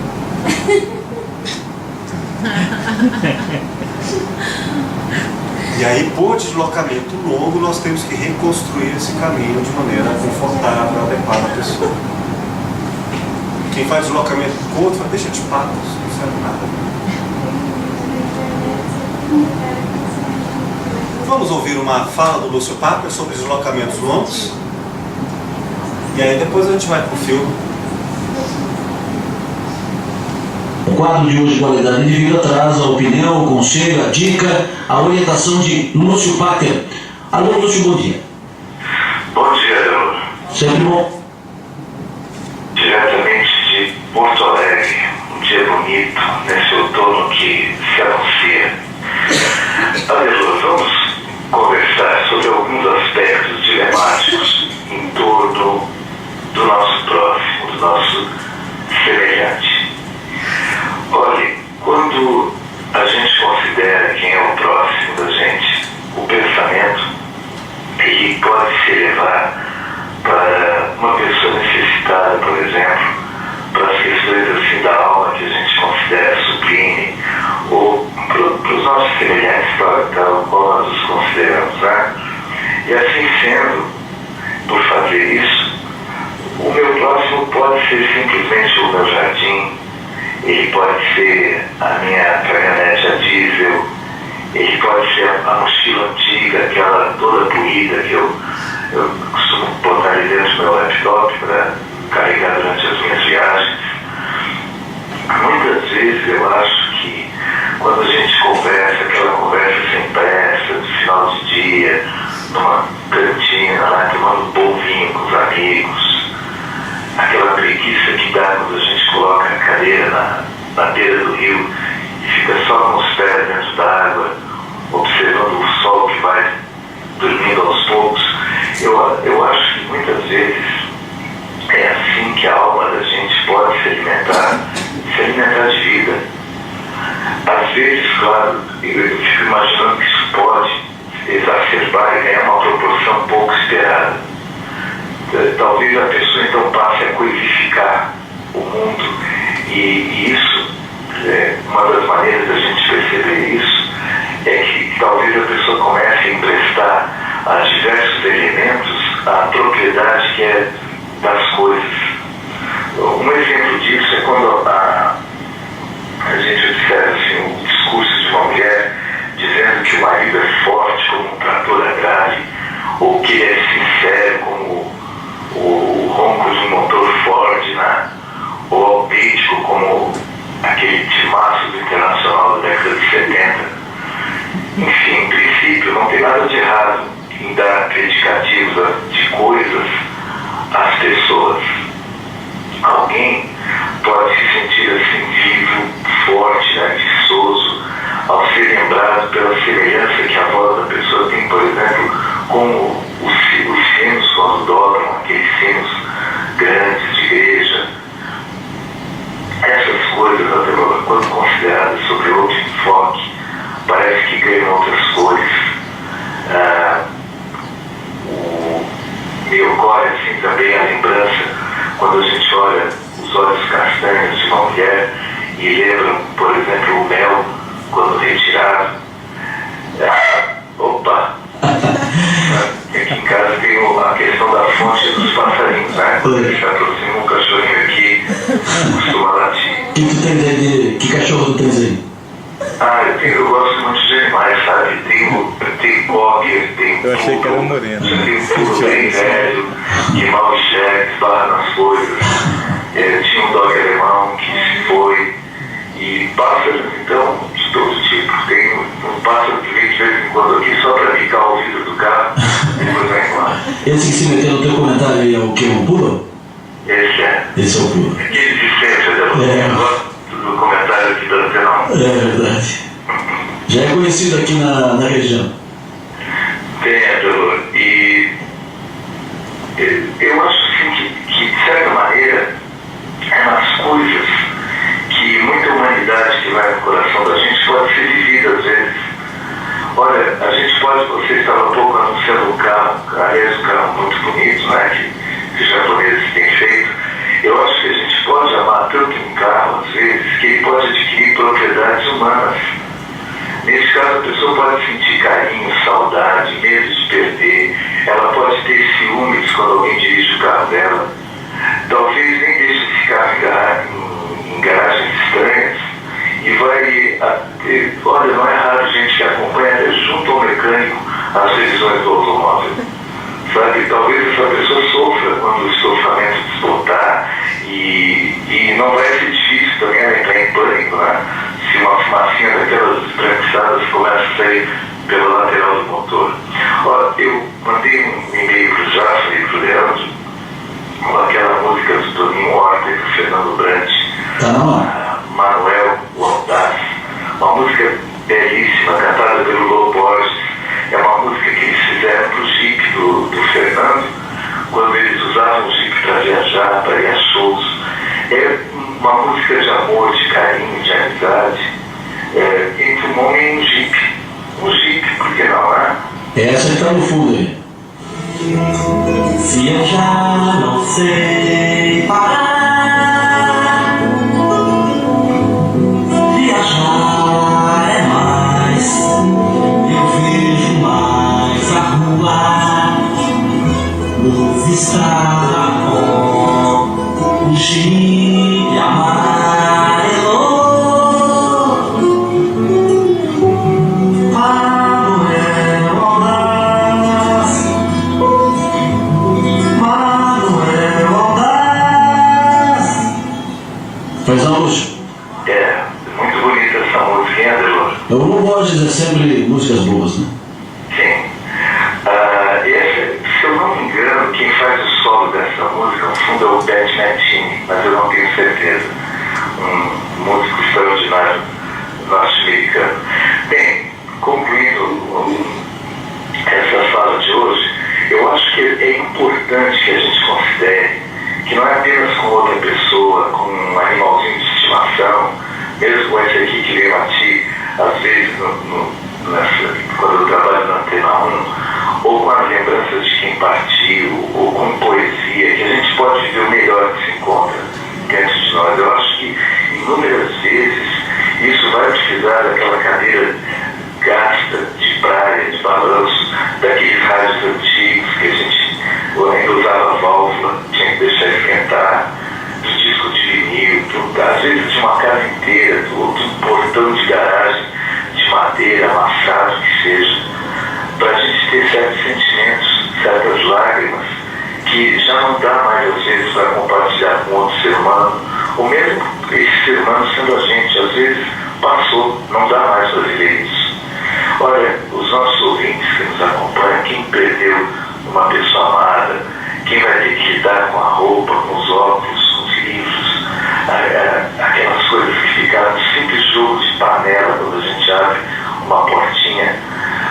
E aí, por deslocamento longo, nós temos que reconstruir esse caminho de maneira confortável, adequada à pessoa. Quem faz deslocamento curto, fala, deixa de patos, não serve nada. vamos ouvir uma fala do Lúcio Packer sobre deslocamentos longos. E aí depois a gente vai para o filme. O quadro de hoje, Qualidade de Vida, traz a opinião, o conselho, a dica, a orientação de Lúcio Packer. Alô, Lúcio, bom dia. Bom dia, Leandro. Sempre bom. Diretamente de Porto Alegre, um dia bonito, nesse outono que se anuncia. Adelor, vamos conversar sobre alguns aspectos dilemáticos em torno do nosso próximo, do nosso semelhante. Olhe, quando a gente considera quem é o próximo da gente, o pensamento, ele pode se levar para uma pessoa necessitada, por exemplo, para as questões assim da alma que a gente considera sublime, ou para os nossos semelhantes, tal qual nós os consideramos, né? E assim sendo, por fazer isso, o meu próximo pode ser simplesmente o meu jardim, ele pode ser a minha caminhonete a diesel, ele pode ser a mochila antiga, aquela toda poída que eu costumo botar ali dentro do meu laptop para carregar durante as minhas viagens. Muitas vezes eu acho que quando a gente conversa, aquela conversa sem pressa, de final de dia, numa cantina, lá, tomando um bom vinho com os amigos, aquela preguiça que dá quando a gente coloca a cadeira na beira do rio e fica só com os pés dentro d'água, observando o sol que vai dormindo aos poucos. Eu acho que muitas vezes é assim que a alma da gente pode se alimentar de vida. Às vezes, claro, eu fico imaginando que isso pode exacerbar e ganhar uma proporção pouco esperada. Talvez a pessoa então passe a coisificar o mundo, e isso, uma das maneiras da gente perceber isso é que talvez a pessoa comece a emprestar a diversos elementos a propriedade que é das coisas. Um exemplo disso é quando a gente observa assim, o discurso de uma mulher dizendo que o marido é forte como um trator agrário, ou que ele é sincero como o ronco de um motor Ford, né? Ou autêntico como aquele timaço do Internacional da década de 70. Enfim, em princípio, não tem nada de errado em dar predicativos de coisas às pessoas. Alguém pode se sentir assim vivo, forte, né, viçoso, ao ser lembrado pela semelhança que a voz da pessoa tem, por exemplo, com os sinos quando dobram, aqueles sinos grandes de igreja. Essas coisas, até quando consideradas sobre outro enfoque, parece que ganham outras cores. Me ocorre assim também a lembrança quando a gente olha os olhos castanhos de uma mulher e lembram, por exemplo, o mel quando retirado. Opa! Aqui em casa tem a questão da fonte dos passarinhos, né? Quando ele se aproxima um cachorrinho aqui, costuma latir. Que cachorro tu tens aí? Eu gosto muito de animais, sabe? Tem cocker, tem Eu achei que era moreno. Tem tudo bem velho, que mal enxerga, esbarra nas coisas. Tinha um dog alemão que se foi. E pássaros, então, de todo tipo. Tem um pássaro que vem de vez em quando aqui só para picar o vidro do carro, depois vai embora. Esse que se meteu no teu comentário aí é o que? Um puro? Esse é. Esse é o puro. Aquele de sempre, eu gosto do comentário aqui da Antena 1. É verdade. Já é conhecido aqui na região. Tem, e eu acho assim que de certa maneira é nas coisas que muita humanidade que vai no coração da gente pode ser vivida às vezes. Olha, a gente pode, você estava há pouco anunciando um carro, aliás, um carro muito bonito, né, que os japoneses têm feito. Eu acho que a gente pode amar tanto um carro, às vezes, que ele pode adquirir propriedades humanas. Nesse caso, a pessoa pode sentir carinho, saudade, medo de perder. Ela pode ter ciúmes quando alguém dirige o carro dela. Talvez nem deixe esse carro em garagens estranhas. E vai, olha, não é raro gente que acompanha junto ao mecânico as revisões do automóvel. Sabe, talvez essa pessoa sofra quando o estofamento desbotar e não vai ser difícil também ela entrar em pânico, né? Se uma fumacinha daquelas esbranquiçadas começa a sair pela lateral do motor. Ó, eu mandei um e-mail pro Jaffa e pro Leandro com aquela música do Toninho Horta e do Fernando Brant, Manuel, o Audaz, uma música belíssima, cantada pelo Lô Borges. É uma música que eles fizeram pro Jeep do Fernando, quando eles usavam o Jeep para viajar, para ir a shows. É uma música de amor, de carinho, de amizade, entre um homem e um Jeep. Um Jeep, por que não, né? Essa está no fundo aí. Se eu já não sei parar, viajar é mais, eu vejo mais a rua, luz estrada com o Jeep amarelo. Pois não, Lúcio? É, muito bonita essa música, hein, Adelor? O Lô Borges é sempre músicas boas, né? Sim. Se eu não me engano, quem faz o solo dessa música, no fundo, é o Pat Metheny, mas eu não tenho certeza. Um músico extraordinário norte-americano. Bem, concluindo essa fala de hoje, eu acho que é importante que a gente considere que não é apenas com outra pessoa, com um animalzinho de estimação, mesmo com esse aqui que veio a ti, às vezes quando eu trabalho na Antena 1, ou com as lembranças de quem partiu, ou com poesia, que a gente pode viver o melhor que se encontra dentro de nós. Eu acho que inúmeras vezes isso vai utilizar aquela cadeira gasta de praia, de balanço, daqueles rádios antigos que a gente ainda usava válvula, tinha que deixar esquentar, do disco de vinil, às vezes de uma casa inteira, do portão de garagem de madeira, amassado que seja, para a gente ter certos sentimentos, certas lágrimas, que já não dá mais às vezes para compartilhar com outro ser humano, ou mesmo esse ser humano sendo a gente, às vezes passou, não dá mais para viver isso. Olha, os nossos ouvintes que nos acompanham, quem perdeu uma pessoa amada, quem vai ter que lidar com a roupa, com os óculos, com os livros, aquelas coisas que ficaram no simples jogo de panela quando a gente abre uma portinha,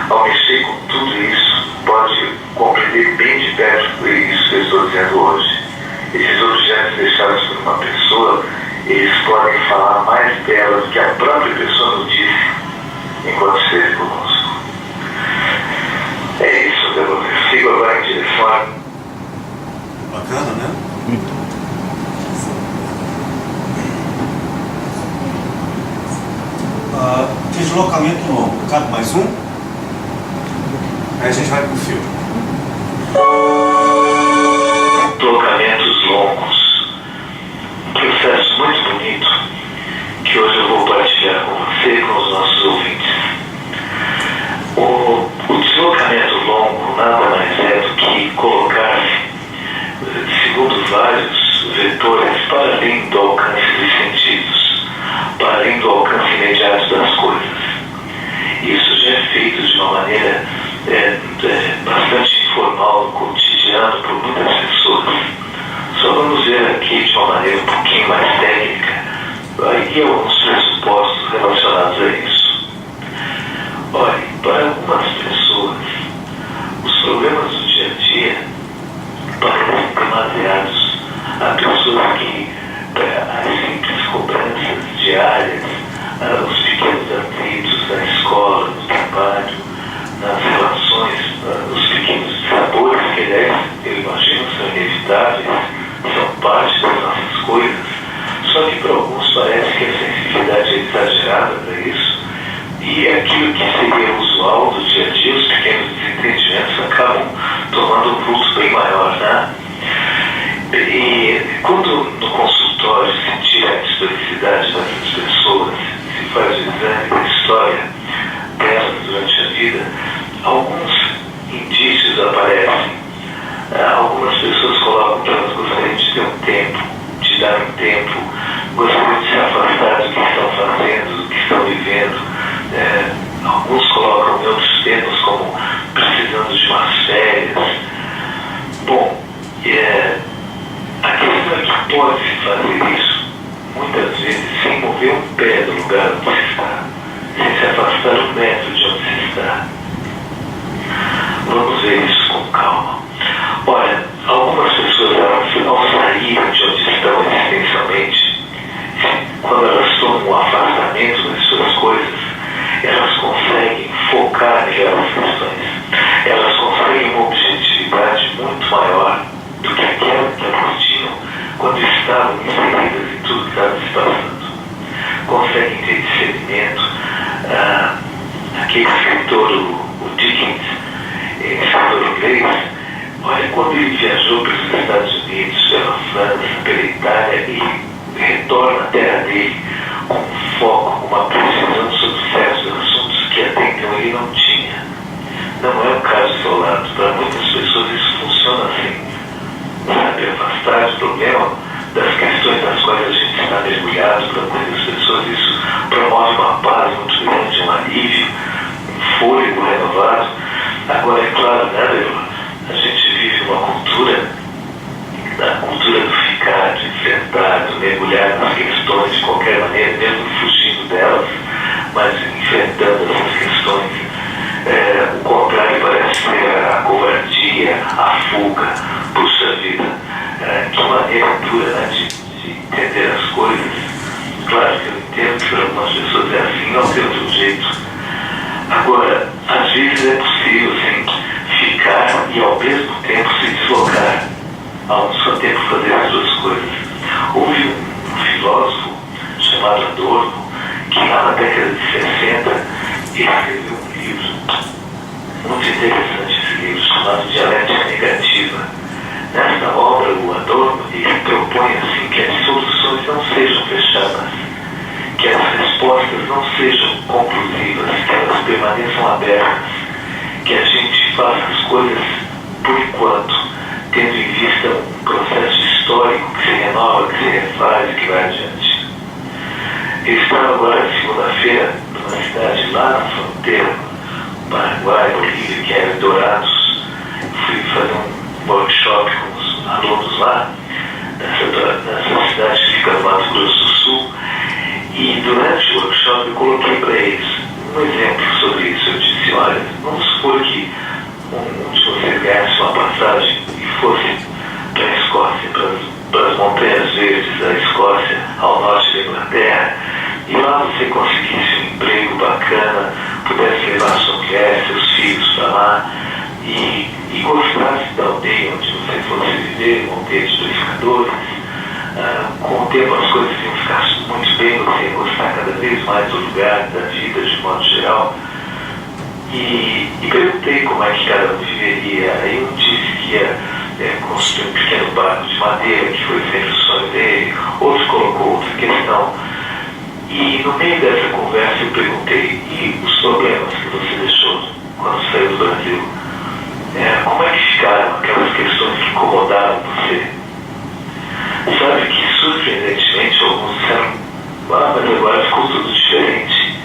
ao mexer com tudo isso, pode compreender bem de perto isso que eu estou dizendo hoje. Esses objetos deixados por uma pessoa, eles podem falar mais dela do que a própria pessoa nos disse enquanto esteve conosco. É isso, eu sigo agora em direção a... Bacana, né? Deslocamento longo. Cabe mais um? Aí a gente vai pro filme. Deslocamentos longos. Um processo muito bonito que hoje eu vou partilhar com você e com os nossos ouvintes. O deslocamento longo nada mais é do que colocar-se, segundo vários vetores, para além do alcance dos sentidos, para além do alcance imediato das coisas. Isso já é feito de uma maneira bastante informal no cotidiano por muitas pessoas. Só vamos ver aqui de uma maneira um pouquinho mais técnica e alguns pressupostos relacionados a isso. Olha, para algumas pessoas, os problemas do dia a dia parecem demasiados. Há pessoas que as simples cobranças diárias, os pequenos atritos na escola, no trabalho, nas relações, os pequenos sabores que, aliás, eu imagino são inevitáveis, são parte das nossas coisas, só que para alguns parece que a sensibilidade é exagerada para isso, e aquilo que seria usual do dia a dia, os pequenos desentendimentos acabam tomando um vulto bem maior, né? E quando no consultório se tira a historicidade dessas pessoas, se faz o exame da história delas durante a vida, alguns gostariam de se afastar do que estão fazendo, do que estão vivendo. Alguns colocam em outros termos como precisando de umas férias. Bom, a questão é que pode-se fazer isso muitas vezes sem mover um pé do lugar onde se está, sem se afastar um metro de onde se está. Vamos ver isso com calma. Olha, algumas pessoas, ao saírem de onde estão existencialmente, quando elas tomam um afastamento das suas coisas, elas conseguem focar melhor as questões. Elas conseguem uma objetividade muito maior do que aquela que elas tinham quando estavam inseridas em tudo que estava se passando. Conseguem ter discernimento. Aquele escritor, o Dickens, escritor inglês, olha, quando ele viajou para os Estados Unidos, pela França, pela Itália, ele retorna à terra dele com um foco, com uma precisão sobre certos assuntos que até então ele não tinha. Não é um caso isolado. Para muitas pessoas isso funciona assim. Sabe, afastar o problema das questões das quais a gente está mergulhado. Para muitas pessoas isso promove uma paz muito grande, um alívio, um fôlego renovado. Agora, é claro, né, Leila? A gente vive uma cultura, a cultura do ficar, do enfrentar, do mergulhar nas questões de qualquer maneira, mesmo fugindo delas, mas enfrentando essas questões. O contrário parece ser a covardia, a fuga. Puxa vida, que maneira dura, né, de entender as coisas. Claro que eu entendo que para algumas pessoas é assim, não tem outro jeito. Agora, às vezes é possível, sim, ficar e ao mesmo tempo se deslocar, ao mesmo tempo fazer as duas coisas. Houve um filósofo chamado Adorno, que lá na década de 60 escreveu um livro muito interessante, esse livro chamado Dialética Negativa. Nesta obra, o Adorno ele propõe assim que as soluções não sejam fechadas, que as respostas não sejam conclusivas, que elas permaneçam abertas, que a gente faça as coisas por enquanto, tendo em vista um processo histórico que se renova, que se refaz e que vai adiante. Eu estava agora, segunda-feira, numa cidade lá na fronteira, Paraguai, Bolívia, que era Dourados. Fui fazer um workshop com os alunos lá, nessa cidade que fica no Mato Grosso do Sul, e durante o workshop eu coloquei para eles um exemplo sobre isso. Eu disse, olha, vamos supor que um de vocês ganhasse uma passagem e fosse para a Escócia, para as montanhas verdes da Escócia, ao norte da Inglaterra, e lá você conseguisse um emprego bacana, pudesse levar sua mulher, seus filhos para lá, e gostasse da aldeia onde você fosse viver, uma aldeia de pescadores. Com o tempo as coisas iam ficar muito bem, você ia gostar cada vez mais do lugar, da vida de modo geral. E perguntei como é que cada um viveria. Aí um disse que ia construir um pequeno barco de madeira, que foi sempre o sonho dele. Outro colocou outra questão. E no meio dessa conversa eu perguntei, e os problemas que você deixou quando saiu do Brasil? Como é que ficaram aquelas questões que incomodaram você? Sabe que, surpreendentemente, alguns disseram, mas agora ficou tudo diferente.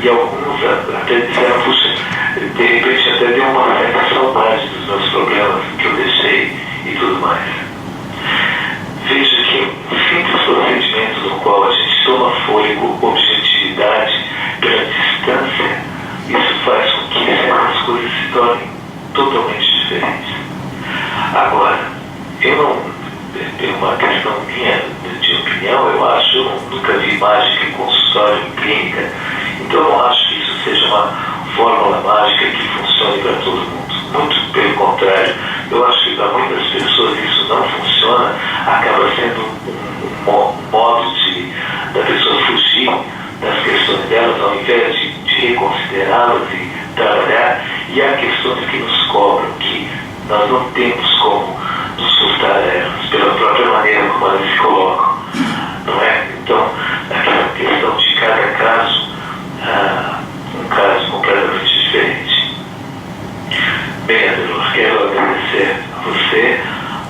E alguns até disseram, puxa, de repente até deu uma certa saudade dos meus problemas que eu deixei e tudo mais. Veja que um simples procedimento no qual a gente toma fôlego, objetividade pela distância, isso faz com que certas coisas se tornem totalmente diferentes. Agora, eu não... Tem uma questão minha de opinião, eu nunca vi mágica em consultório, em clínica, então eu não acho que isso seja uma fórmula mágica que funcione para todo mundo. Muito pelo contrário, eu acho que para muitas pessoas isso não funciona, acaba sendo um modo da pessoa fugir das questões delas, ao invés de reconsiderá-las e trabalhar. E há questões que nos cobram, que nós não temos como nos furtar elas, pela própria maneira como elas se colocam, não é? Então, aquela questão de cada caso, um caso completamente diferente. Bem, Adelor, quero agradecer a você,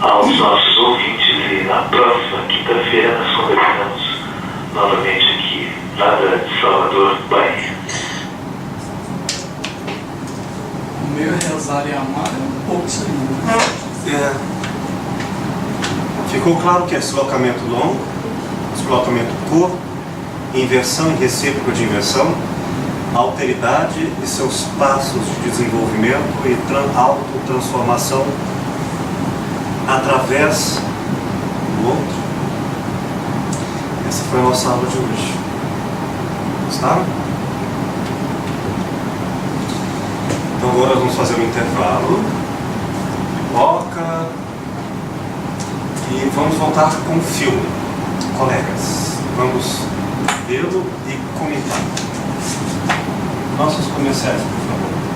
aos nossos ouvintes, e na próxima quinta-feira nós O meu é rezar e amar é um pouco segundo. Ficou claro que é deslocamento longo, deslocamento curto, inversão e recíproca de inversão, alteridade e seus passos de desenvolvimento e autotransformação através do outro. Essa foi a nossa aula de hoje. Gostaram? Então agora vamos fazer um intervalo. Pipoca. E vamos voltar com o filme. Colegas, vamos vê-lo e comentar. Nossos comerciais, por favor.